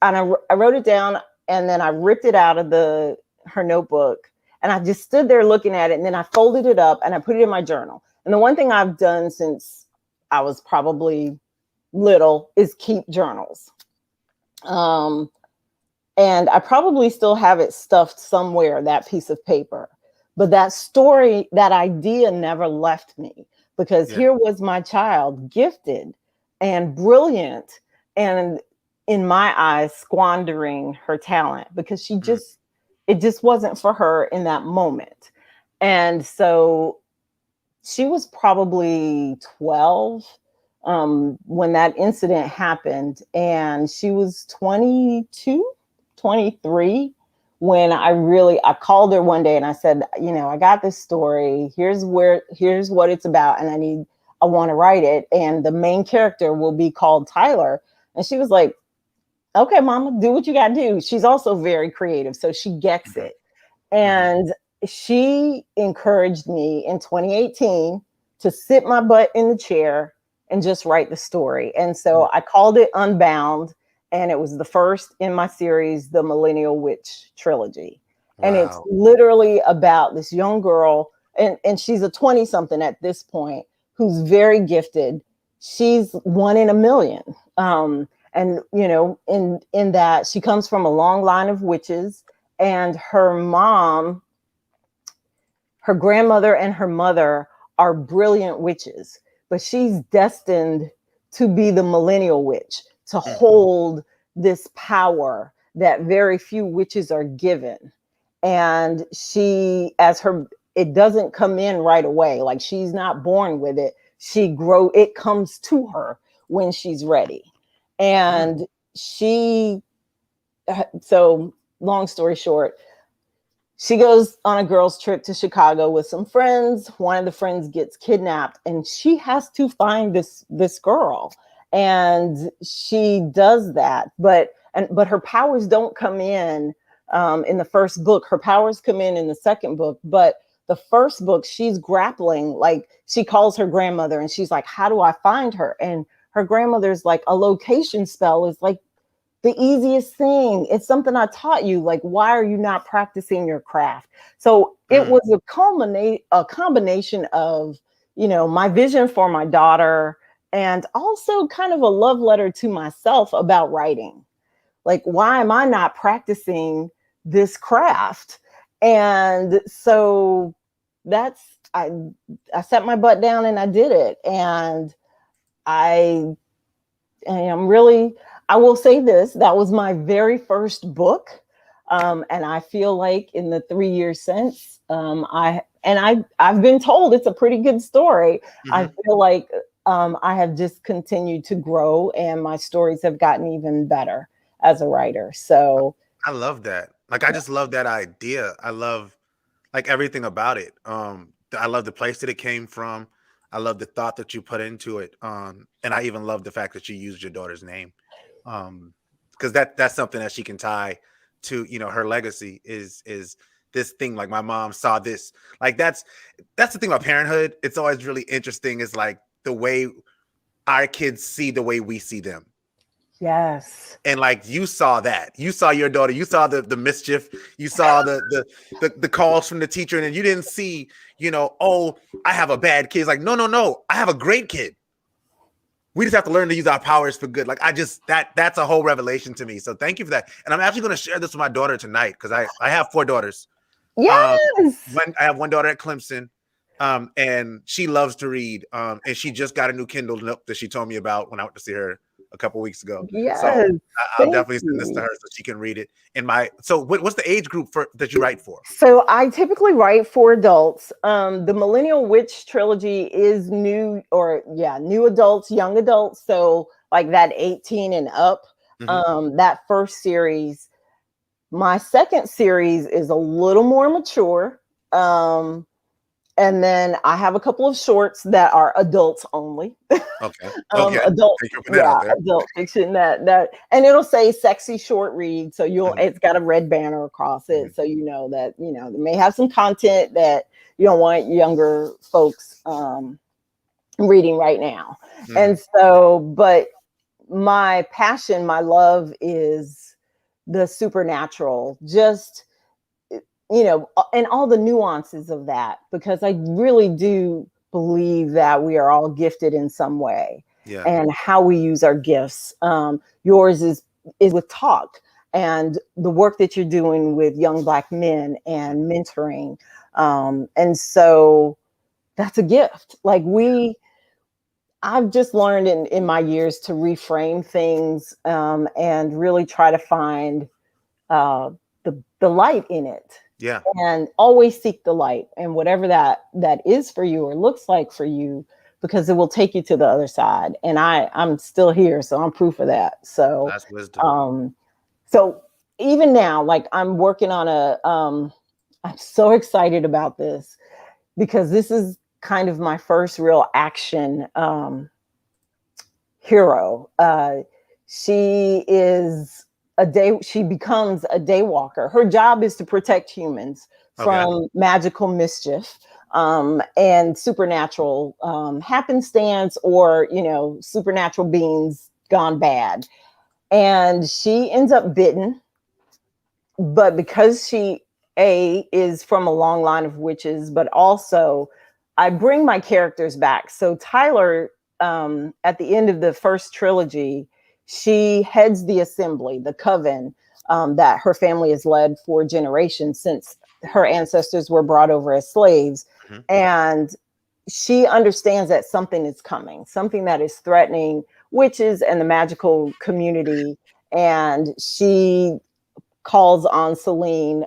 I wrote it down, and then I ripped it out of her notebook, and I just stood there looking at it, and then I folded it up and I put it in my journal. And the one thing I've done since I was probably little is keep journals. And I probably still have it stuffed somewhere, that piece of paper. But that story, that idea never left me, because here was my child, gifted and brilliant, and in my eyes, squandering her talent because it just wasn't for her in that moment. And so she was probably 12 when that incident happened, and she was 22, 23 when I called her one day and I said, I got this story. Here's what it's about, and I want to write it, and the main character will be called Tyler. And she was like, okay, mama, do what you got to do. She's also very creative, so she gets it. And she encouraged me in 2018 to sit my butt in the chair and just write the story. And so I called it Unbound, and it was the first in my series, the Millennial Witch trilogy. Wow. And it's literally about this young girl, and she's a 20-something at this point, who's very gifted. She's one in a million. And, in that she comes from a long line of witches, and her grandmother and her mother are brilliant witches, but she's destined to be the millennial witch, to hold this power that very few witches are given. And it doesn't come in right away. Like, she's not born with it. It comes to her when she's ready. And so long story short, she goes on a girls' trip to Chicago with some friends. One of the friends gets kidnapped, and she has to find this girl. And she does that, but her powers don't come in the first book. Her powers come in the second book. But the first book, she's grappling. Like, she calls her grandmother, and she's like, "How do I find her?" And her grandmother's like, "A location spell is like the easiest thing. It's something I taught you. Like, why are you not practicing your craft?" So it was a combination of, my vision for my daughter, and also kind of a love letter to myself about writing. Like, why am I not practicing this craft? And so I set my butt down and I did it. And I I will say this, that was my very first book. And I feel like in the 3 years since, I've been told it's a pretty good story.
Mm-hmm.
I feel like I have just continued to grow, and my stories have gotten even better as a writer. So
I love that. Like, I just love that idea. I love like everything about it. I love the place that it came from. I love the thought that you put into it. And I even love the fact that you used your daughter's name. Because that's something that she can tie to, you know, her legacy is this thing. Like, my mom saw this. Like, that's the thing about parenthood. It's always really interesting, is like the way our kids see the way we see them.
yes.
And like, you saw that, you saw your daughter, you saw the mischief, you saw the calls from the teacher, and then you didn't see, you know, oh, I have a bad kid. It's like, no, I have a great kid. We just have to learn to use our powers for good. Like, that's a whole revelation to me. So thank you for that. And I'm actually going to share this with my daughter tonight, because I have 4 daughters.
Yes.
I have one daughter at Clemson, and she loves to read. And she just got a new Kindle Nook that she told me about when I went to see her a couple weeks ago.
Yes.
So I'll
Thank
definitely send this to her so she can read it. So what's the age group that you write for?
So I typically write for adults. The Millennial Witch trilogy is new adults, young adults. So like that 18 and up.
Mm-hmm.
That first series. My second series is a little more mature. And then I have a couple of shorts that are adults only.
Okay.
Adult, adult fiction that, and it'll say sexy short read. So it's got a red banner across it. So you know that, you know, they may have some content that you don't want younger folks reading right now. Mm-hmm. And so, but my passion, my love is the supernatural, just, you know, and all the nuances of that, because I really do believe that we are all gifted in some way, and how we use our gifts. Yours is with talk, and the work that you're doing with young Black men and mentoring. And so that's a gift. Like, I've just learned in my years to reframe things, and really try to find the light in it.
Yeah.
And always seek the light, and whatever that is for you or looks like for you, because it will take you to the other side. And I'm still here, so I'm proof of that. So
that's wisdom.
So even now, like, I'm working on I'm so excited about this, because this is kind of my first real action hero. She becomes a day walker. Her job is to protect humans from magical mischief, and supernatural happenstance, or, you know, supernatural beings gone bad. And she ends up bitten, but because she is from a long line of witches, but also I bring my characters back. So Tyler, at the end of the first trilogy, she heads the assembly, the coven, that her family has led for generations since her ancestors were brought over as slaves. Mm-hmm. And she understands that something is coming, something that is threatening witches and the magical community. And she calls on Celine.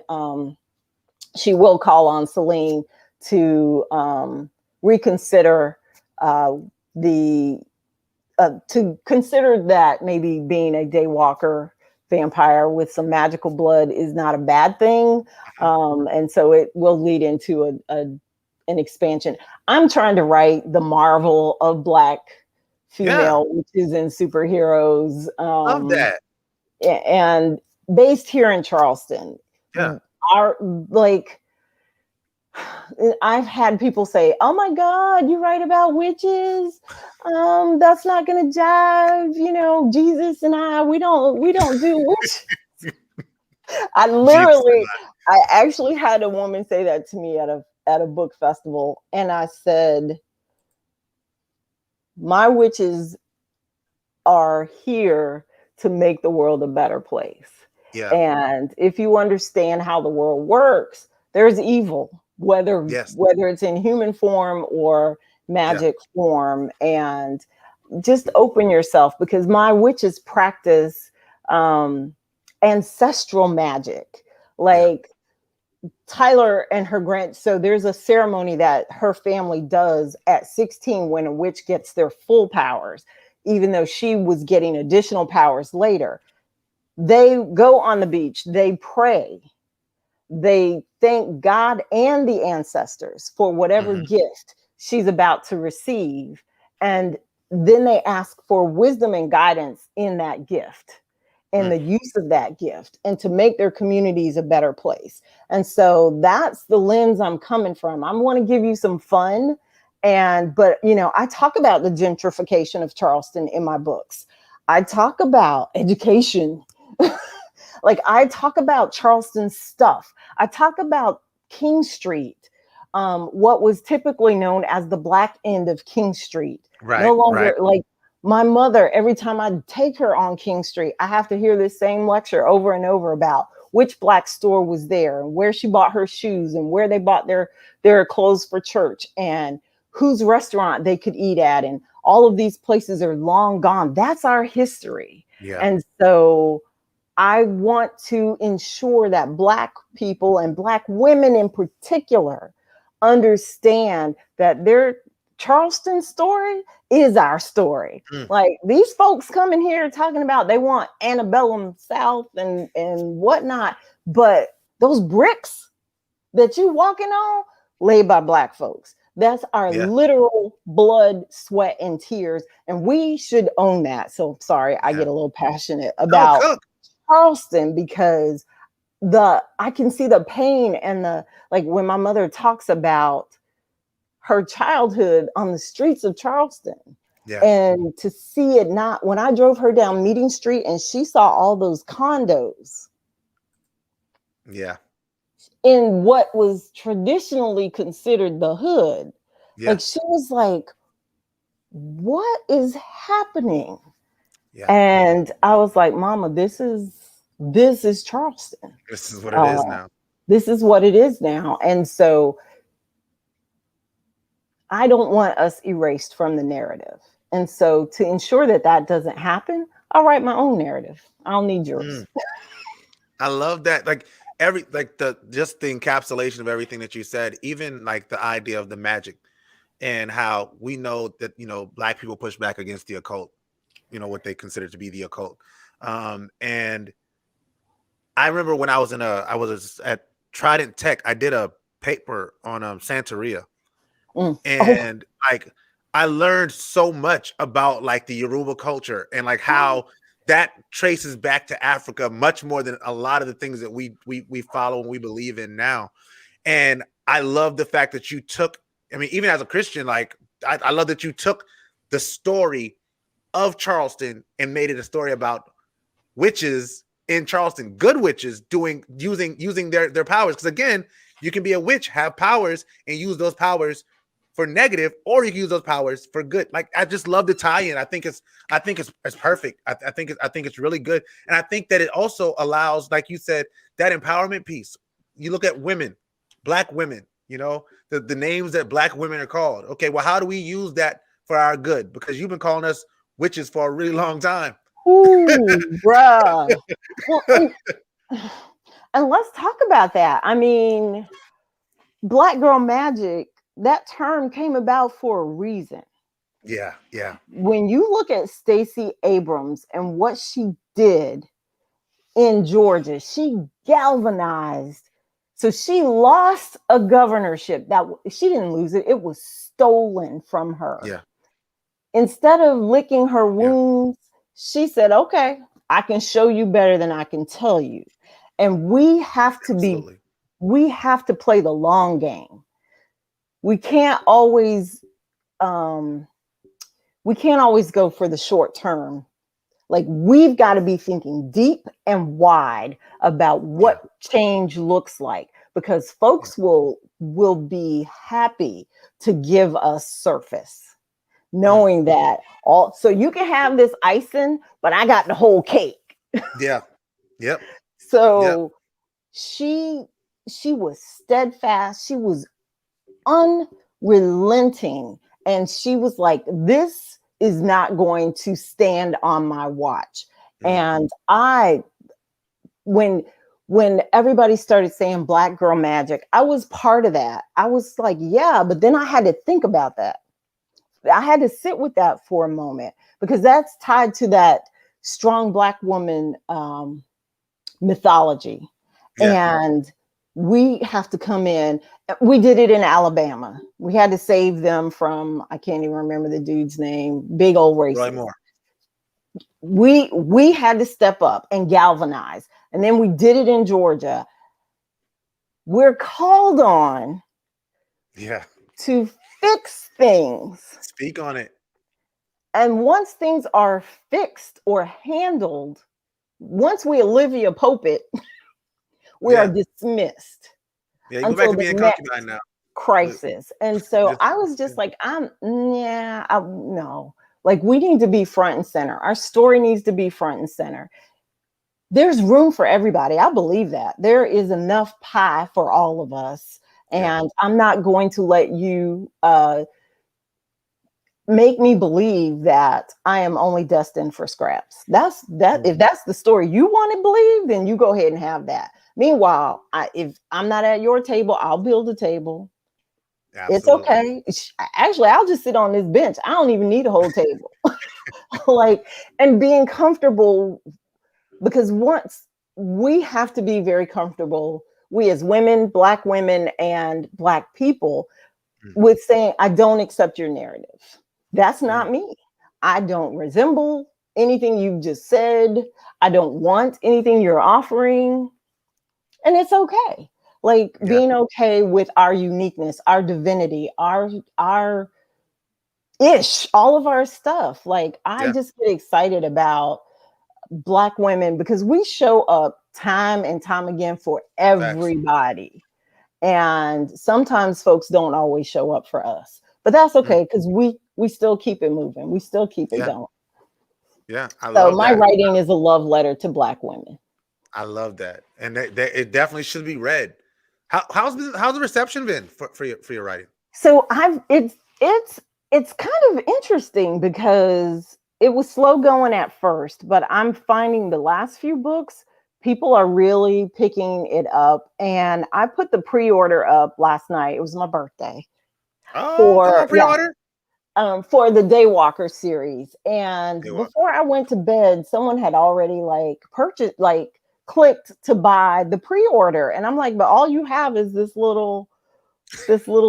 She will call on Celine to reconsider to consider that maybe being a daywalker vampire with some magical blood is not a bad thing. And so it will lead into an expansion. I'm trying to write the Marvel of Black female witches and superheroes.
Love that.
And based here in Charleston.
Yeah.
I've had people say, "Oh my God, you write about witches? That's not gonna jive. You know, Jesus and we don't do witches." I actually had a woman say that to me at a book festival, and I said, "My witches are here to make the world a better place. Yeah. And if you understand how the world works, there's evil, whether it's in human form or magic form. And just open yourself, because my witches practice ancestral magic. Like Tyler and her so there's a ceremony that her family does at 16 when a witch gets their full powers, even though she was getting additional powers later. They go on the beach, they pray, they thank God and the ancestors for whatever gift she's about to receive. And then they ask for wisdom and guidance in that gift, and the use of that gift, and to make their communities a better place. And so that's the lens I'm coming from. I want to give you some fun. But I talk about the gentrification of Charleston in my books. I talk about education. Like, I talk about Charleston stuff. I talk about King Street, what was typically known as the black end of King Street.
Right.
No longer,
right.
like, my mother, every time I take her on King Street, I have to hear this same lecture over and over about which black store was there and where she bought her shoes and where they bought their clothes for church and whose restaurant they could eat at. And all of these places are long gone. That's our history.
Yeah.
And so I want to ensure that Black people and Black women in particular understand that their Charleston story is our story. Like, these folks coming here talking about they want antebellum South and whatnot, but those bricks that you walking on laid by Black folks. That's our literal blood, sweat, and tears, and we should own that. So sorry, I get a little passionate about Charleston, because I can see the pain and like when my mother talks about her childhood on the streets of Charleston. Yeah. And to see it not, when I drove her down Meeting Street and she saw all those condos.
Yeah.
In what was traditionally considered the hood. Yeah. Like, she was like, what is happening? Yeah. And I was like, Mama, this is Charleston.
This is what it is now.
This is what it is now. And so I don't want us erased from the narrative. And so to ensure that that doesn't happen, I'll write my own narrative. I don't need yours.
I love that. Like just the encapsulation of everything that you said, even like the idea of the magic and how we know that, Black people push back against the occult, what they consider to be the occult. And I remember when I was at Trident Tech, I did a paper on Santeria. And like, I learned so much about like the Yoruba culture and like how that traces back to Africa much more than a lot of the things that we follow and we believe in now. And I love the fact that you took, even as a Christian, like I love that you took the story of Charleston and made it a story about witches in Charleston, good witches using their powers. Because again, you can be a witch, have powers, and use those powers for negative, or you can use those powers for good. Like, I just love the tie-in. I think it's perfect. I think it's really good. And I think that it also allows, like you said, that empowerment piece. You look at women, Black women, the names that Black women are called. Okay, well, how do we use that for our good? Because you've been calling us witches for a really long time.
Ooh, bruh. Well, and let's talk about that. Black girl magic, that term came about for a reason.
Yeah.
When you look at Stacey Abrams and what she did in Georgia, she galvanized. So she lost a governorship that she didn't lose it. It was stolen from her.
Yeah. Instead
of licking her wounds, she said, okay, I can show you better than I can tell you. And we have to play the long game. We can't always go for the short term. Like, we've got to be thinking deep and wide about what change looks like, because folks will be happy to give us surface, knowing that so you can have this icing, but I got the whole cake.
Yeah. Yep.
So she was steadfast. She was unrelenting. And she was like, this is not going to stand on my watch. And when everybody started saying Black girl magic, I was part of that. I was like, yeah, but then I had to think about that. I had to sit with that for a moment, because that's tied to that strong Black woman mythology. And we have to come in. We did it in Alabama. We had to save them from, I can't even remember the dude's name, big old racist. We had to step up and galvanize. And then we did it in Georgia. We're called on to fix things.
Speak on it.
And once things are fixed or handled, once we Olivia Pope it, we are dismissed.
Yeah, you go back to being concubine now.
Crisis. And so I was just like, no. Like, we need to be front and center. Our story needs to be front and center. There's room for everybody. I believe that. There is enough pie for all of us. And I'm not going to let you make me believe that I am only destined for scraps. If that's the story you want to believe, then you go ahead and have that. Meanwhile, if I'm not at your table, I'll build a table. Absolutely. It's okay. Actually, I'll just sit on this bench. I don't even need a whole table. And being comfortable, because once we have to be very comfortable, we as women, Black women and Black people, with saying, I don't accept your narrative. That's not me. I don't resemble anything you've just said. I don't want anything you're offering. And it's okay. Being okay with our uniqueness, our divinity, our ish, all of our stuff. I just get excited about Black women, because we show up time and time again for everybody. And sometimes folks don't always show up for us, but that's okay, because we still keep it moving. We still keep it going.
Yeah.
So my writing is a love letter to Black women.
I love that. And it definitely should be read. How's the reception been for your writing?
So it's kind of interesting, because it was slow going at first, but I'm finding the last few books, people are really picking it up. And I put the pre-order up last night. It was my birthday.
Oh, pre-order?
For the Daywalker series. And before I went to bed, someone had already purchased, clicked to buy the pre-order. And I'm like, but all you have is this little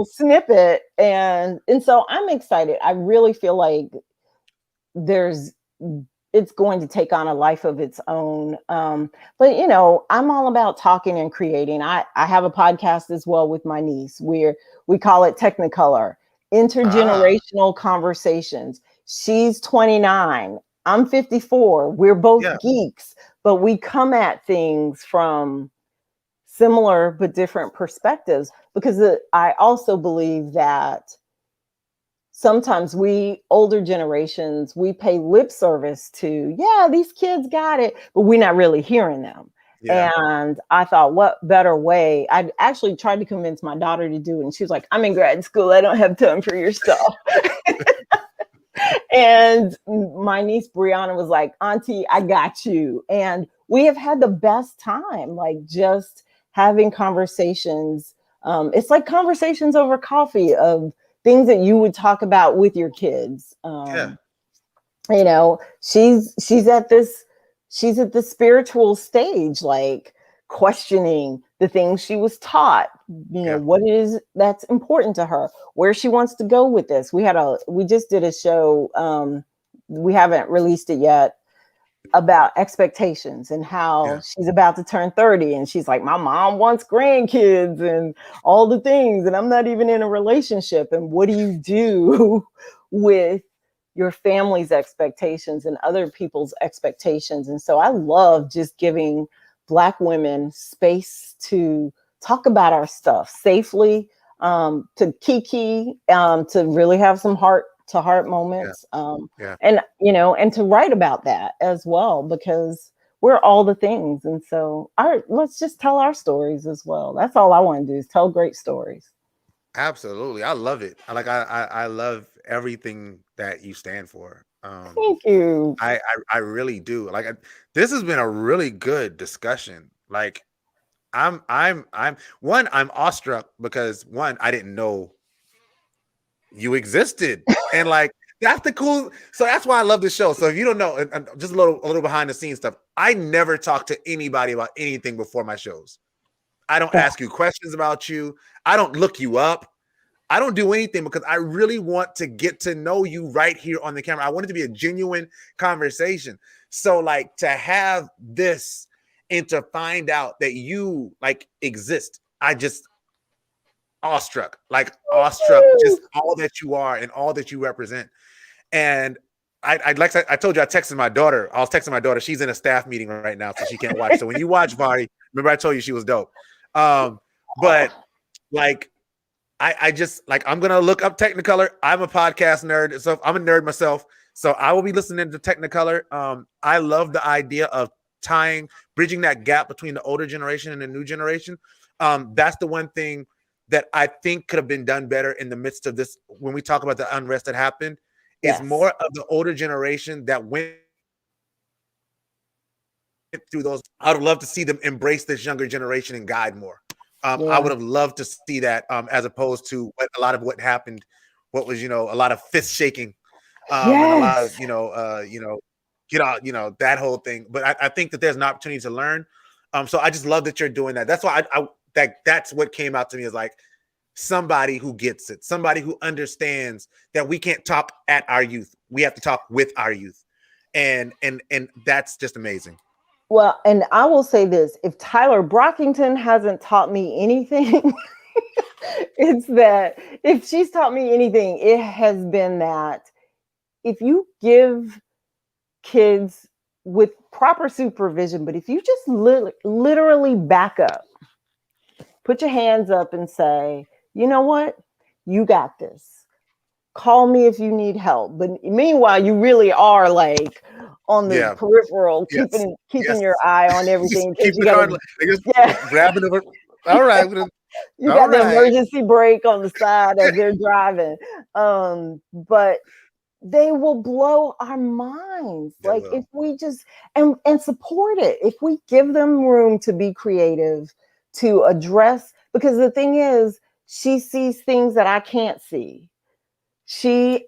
snippet. And so I'm excited. I really feel like it's going to take on a life of its own. But I'm all about talking and creating. I have a podcast as well with my niece, where we call it Technicolor, intergenerational conversations. She's 29. I'm 54. We're both geeks, but we come at things from similar but different perspectives, because I also believe that sometimes we older generations, we pay lip service to, these kids got it, but we're not really hearing them. And I thought, what better way? I actually tried to convince my daughter to do it, and she was like, I'm in grad school. I don't have time for your stuff. And my niece Brianna was like, Auntie, I got you. And we have had the best time, just having conversations. It's like conversations over coffee of things that you would talk about with your kids. She's at the spiritual stage, questioning the things she was taught, what it is that's important to her, where she wants to go with this. We just did a show, we haven't released it yet, about expectations and how she's about to turn 30. And she's like, my mom wants grandkids and all the things, and I'm not even in a relationship. And what do you do with your family's expectations and other people's expectations? And so I love just giving Black women space to talk about our stuff safely, to kiki, to really have some heart-to-heart moments, and to write about that as well, because we're all the things. And so let's just tell our stories as well. That's all I want to do, is tell great stories.
Absolutely. I love it. I love everything that you stand for.
Thank you.
I really do. This has been a really good discussion. Like I'm I'm awestruck because one, I didn't know you existed. And like that's the cool. So that's why I love this show. So if you don't know, and just a little behind the scenes stuff, I never talk to anybody about anything before my shows. I don't ask you questions about you. I don't look you up. I don't do anything because I really want to get to know you right here on the camera. I want it to be a genuine conversation. So like to have this and to find out that you like exist, I just awestruck, just all that you are and all that you represent. And I told you, I texted my daughter. I was texting my daughter. She's in a staff meeting right now, so she can't watch. So when you watch Vari, remember I told you she was dope. But like, I just like, I'm going to look up Technicolor. I'm a podcast nerd. So I'm a nerd myself. So I will be listening to Technicolor. I love the idea of bridging that gap between the older generation and the new generation. That's the one thing that I think could have been done better in the midst of this. When we talk about the unrest that happened, is more of the older generation that went through those. I would love to see them embrace this younger generation and guide more. I would have loved to see that as opposed to a lot of what happened, what was, a lot of fist shaking, and a lot of, get out, that whole thing. But I think that there's an opportunity to learn. So I just love that you're doing that. That's why that's what came out to me, is like somebody who gets it, somebody who understands that we can't talk at our youth. We have to talk with our youth. And that's just amazing.
Well, and I will say this, if Tyler Brockington hasn't taught me anything, it's that if she's taught me anything, it has been that if you give kids with proper supervision, but if you just literally back up, put your hands up and say, you know what, you got this. Call me if you need help. But meanwhile, you really are like on the peripheral, keeping your eye on everything.
Grabbing it. All right.
You got the emergency brake on the side as they're driving. But they will blow our minds. If we just and support it, if we give them room to be creative, to address, because the thing is, she sees things that I can't see. She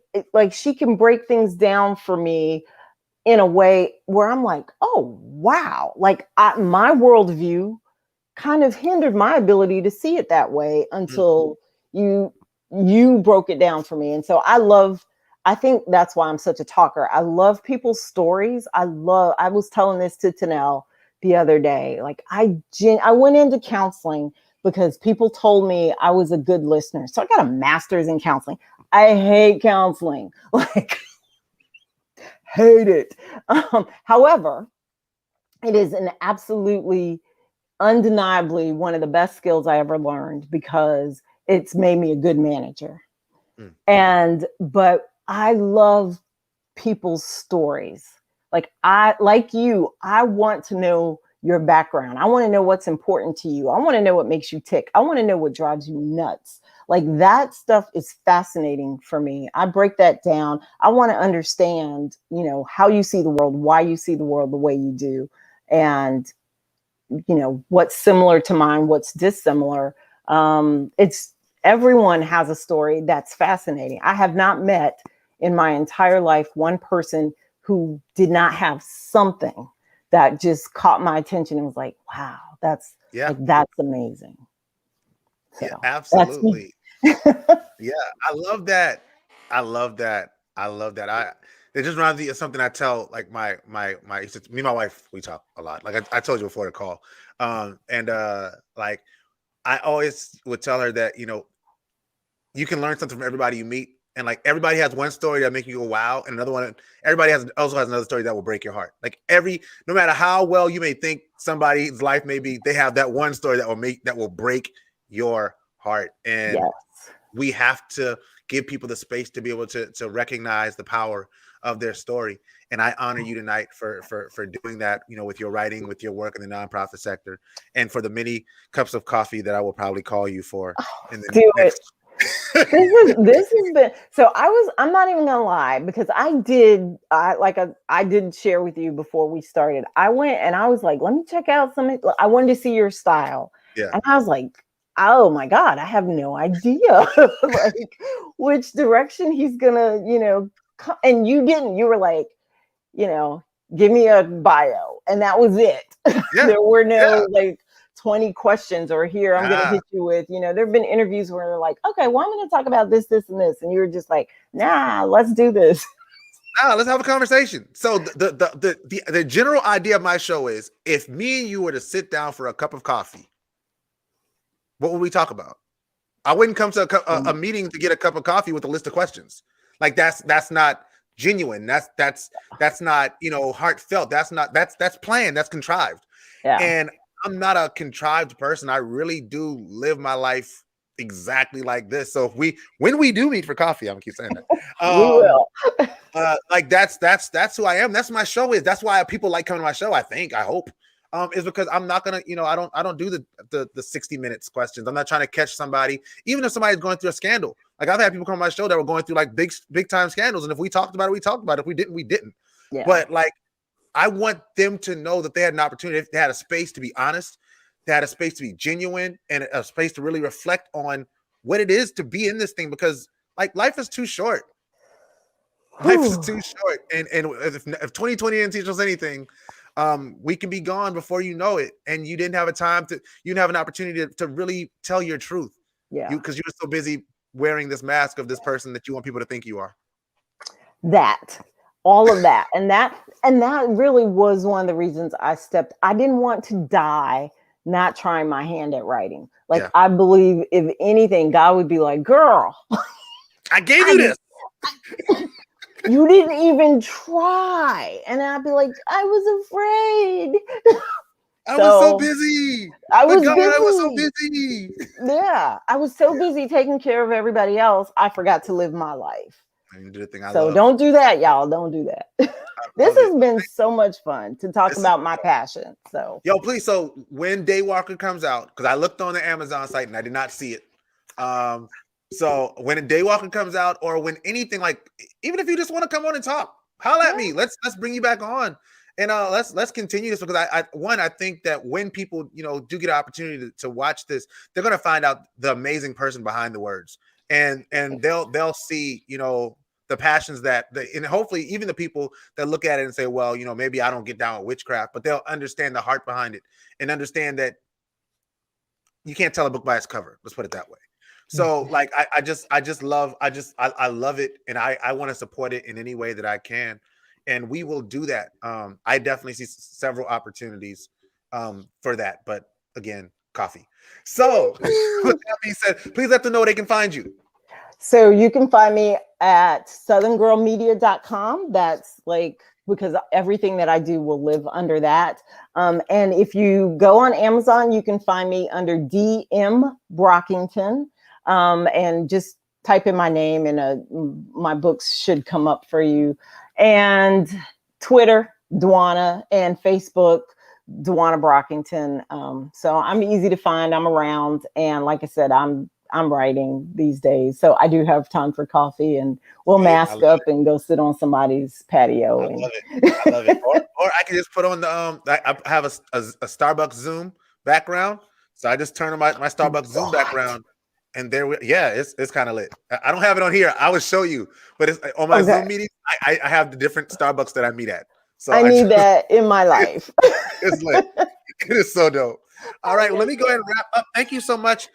can break things down for me in a way where I'm like, oh, wow. Like my worldview kind of hindered my ability to see it that way until you broke it down for me. And so I think that's why I'm such a talker. I love people's stories. I was telling this to Tanel the other day. Like I went into counseling because people told me I was a good listener. So I got a master's in counseling. I hate counseling. Hate it. However, it is an absolutely, undeniably one of the best skills I ever learned because it's made me a good manager. But I love people's stories. I want to know your background. I want to know what's important to you. I want to know what makes you tick. I want to know what drives you nuts. That stuff is fascinating for me. I break that down. I want to understand, how you see the world, why you see the world the way you do, and, what's similar to mine, what's dissimilar. Everyone has a story that's fascinating. I have not met in my entire life one person who did not have something that just caught my attention and was like, wow, that's amazing. So,
yeah, absolutely. Yeah, I love that. It just reminds me of something I tell like me and my wife, we talk a lot. Like I told you before the call. Like I always would tell her that, you can learn something from everybody you meet. And like everybody has one story that make you go wow, and another one. Everybody also has another story that will break your heart. Like no matter how well you may think somebody's life may be, they have that one story that will break your heart. And we have to give people the space to be able to recognize the power of their story. And I honor you tonight for doing that. With your writing, with your work in the nonprofit sector, and for the many cups of coffee that I will probably call you for in the next.
this has been so. I'm not even gonna lie, because I did share with you before we started. I went and I was like, let me check out I wanted to see your style.
Yeah.
And I was like, oh my God, I have no idea like which direction he's gonna, and you didn't. You were like, give me a bio, and that was it.
Yeah.
There were no like 20 questions, or here I'm going to
Nah.
hit you with, there have been interviews where they're like, okay, well, I'm going to talk about this, this, and this. And you were just like, nah, let's do this.
Nah, let's have a conversation. So the general idea of my show is, if me and you were to sit down for a cup of coffee, what would we talk about? I wouldn't come to a meeting to get a cup of coffee with a list of questions. Like that's not genuine. That's not, heartfelt. That's planned. That's contrived.
Yeah.
And I'm not a contrived person. I really do live my life exactly like this. So when we do meet for coffee, I'm gonna keep saying that.
We will.
Like that's who I am. That's my show is. That's why people like coming to my show. I hope. Is because I'm not gonna, I don't do the 60 minutes questions. I'm not trying to catch somebody, even if somebody's going through a scandal. Like, I've had people come on my show that were going through like big time scandals, and if we talked about it, we talked about it. If we didn't, we didn't.
Yeah.
But like, I want them to know that they had an opportunity. They had a space to be honest. They had a space to be genuine, and a space to really reflect on what it is to be in this thing. Because like, life is too short. Life is too short. And if 2020 didn't teach us anything, we can be gone before you know it. And you didn't have you didn't have an opportunity to really tell your truth.
Yeah.
Because you were so busy wearing this mask of this person that you want people to think you are.
All of that. And that really was one of the reasons I didn't want to die not trying my hand at writing. Like, I believe if anything, God would be like, girl,
I gave you this.
You didn't even try. And I'd be like, I was afraid.
I was so busy.
I was
so busy.
Yeah. I was so busy taking care of everybody else, I forgot to live my life. So don't do that, y'all. Don't do that. This has been so much fun to talk about my passion. So
please. So when Daywalker comes out, because I looked on the Amazon site and I did not see it. So when a Daywalker comes out, or when anything, like, even if you just want to come on and talk, holla at me. Let's bring you back on, and let's continue this, because I think that when people do get an opportunity to watch this, they're gonna find out the amazing person behind the words, and they'll see the passions and hopefully even the people that look at it and say, well, maybe I don't get down with witchcraft, but they'll understand the heart behind it and understand that you can't tell a book by its cover. Let's put it that way. So like, I love it. And I want to support it in any way that I can. And we will do that. I definitely see several opportunities for that. But again, coffee. So with that being said, please let them know where they can find you.
So you can find me at southerngirlmedia.com. That's like, because everything that I do will live under that. And if you go on Amazon, you can find me under DM Brockington. And just type in my name, and my books should come up for you. And Twitter, Djuanna, and Facebook, Djuanna Brockington. So I'm easy to find. I'm around, and like I said, I'm writing these days, so I do have time for coffee, and we'll mask up and go sit on somebody's patio.
I love it. Or I can just put on the I have a Starbucks Zoom background, so I just turn on my Starbucks Zoom background. And it's kind of lit. I don't have it on here. I will show you, but it's on my Zoom meetings. I have the different Starbucks that I meet at. So
I need that in my life.
It's lit. It is so dope. All right, well, let me go ahead and wrap up. Thank you so much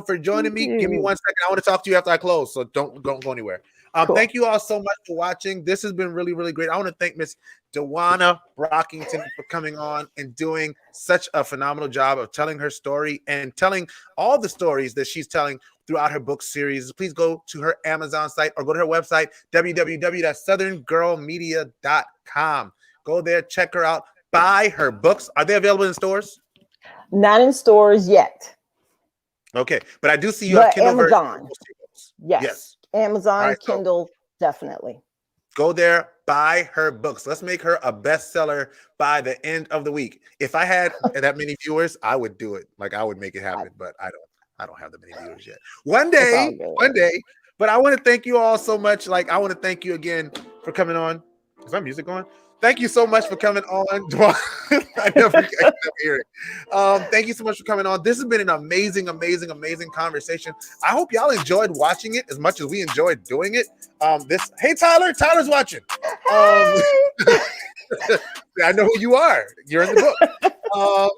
for joining me. Give me 1 second. I want to talk to you after I close, so don't go anywhere. Cool. Thank you all so much for watching. This has been really, really great. I want to thank Miss Djuanna Brockington for coming on and doing such a phenomenal job of telling her story and telling all the stories that she's telling throughout her book series. Please go to her Amazon site or go to her website, www.southerngirlmedia.com. Go there, check her out, buy her books. Are they available in stores?
Not in stores yet.
Okay, but I do see you have Kindle
Amazon. Yes. Amazon,
right,
Kindle, definitely.
Go there, buy her books. Let's make her a bestseller by the end of the week. If I had that many viewers, I would do it. Like, I would make it happen, but I don't. I don't have that many viewers yet. One
It's all
day,
good.
one day. But I want to thank you all so much. Like, I want to thank you again for coming on. Is my music going? Thank you so much for coming on. I never hear it. Thank you so much for coming on. This has been an amazing, amazing, amazing conversation. I hope y'all enjoyed watching it as much as we enjoyed doing it. Hey, Tyler's watching. I know who you are. You're in the book.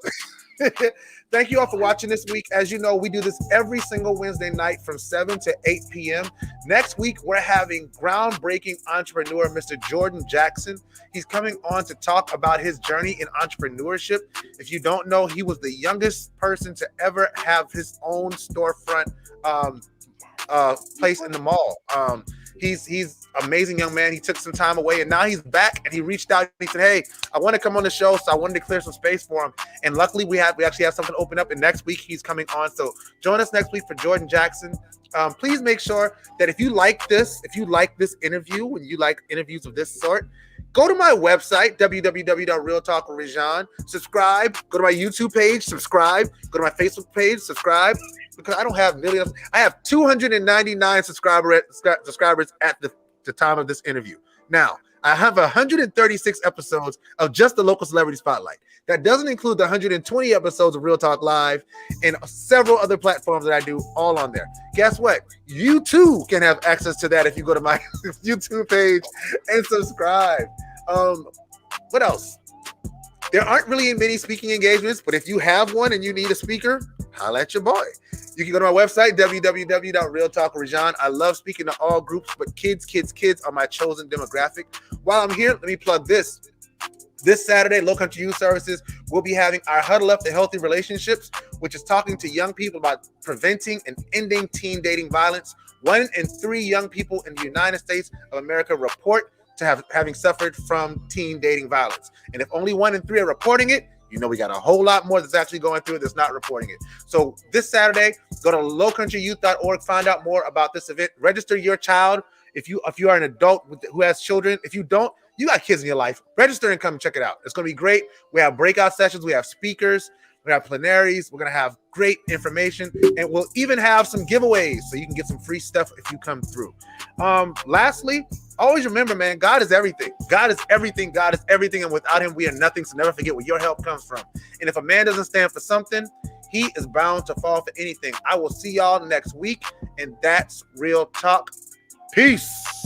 Thank you all for watching this week. As you know, we do this every single Wednesday night from 7 to 8 p.m. Next week, we're having groundbreaking entrepreneur, Mr. Jordan Jackson. He's coming on to talk about his journey in entrepreneurship. If you don't know, he was the youngest person to ever have his own storefront place in the mall. He's amazing young man. He took some time away and now he's back and he reached out and he said, hey, I want to come on the show. So I wanted to clear some space for him. And luckily we actually have something open up and next week he's coming on. So join us next week for Jordan Jackson. Please make sure that if you like this interview and you like interviews of this sort, go to my website, www.realtalkwithrejan. Subscribe. Go to my YouTube page. Subscribe. Go to my Facebook page. Subscribe. Because I don't have millions. I have 299 subscribers at the time of this interview. Now, I have 136 episodes of just the Local Celebrity Spotlight. That doesn't include the 120 episodes of Real Talk Live and several other platforms that I do all on there. Guess what? You too can have access to that if you go to my YouTube page and subscribe. What else? There aren't really many speaking engagements, but if you have one and you need a speaker, holla at your boy. You can go to my website, www.realtalkwithrejan. I love speaking to all groups, but kids are my chosen demographic. While I'm here, let me plug this. This Saturday, Low Country Youth Services will be having our Huddle Up to Healthy Relationships, which is talking to young people about preventing and ending teen dating violence. 1 in 3 young people in the United States of America report to having suffered from teen dating violence. And if only 1 in 3 are reporting it, you know we got a whole lot more that's actually going through it that's not reporting it. So this Saturday, go to lowcountryyouth.org, find out more about this event. Register your child if you are an adult who has children. If you don't, you got kids in your life, register and come check it out. It's going to be great. We have breakout sessions. We have speakers. We have plenaries. We're going to have great information. And we'll even have some giveaways so you can get some free stuff if you come through. Lastly, always remember, man, God is everything. God is everything. God is everything. And without him, we are nothing. So never forget where your help comes from. And if a man doesn't stand for something, he is bound to fall for anything. I will see y'all next week. And that's Real Talk. Peace.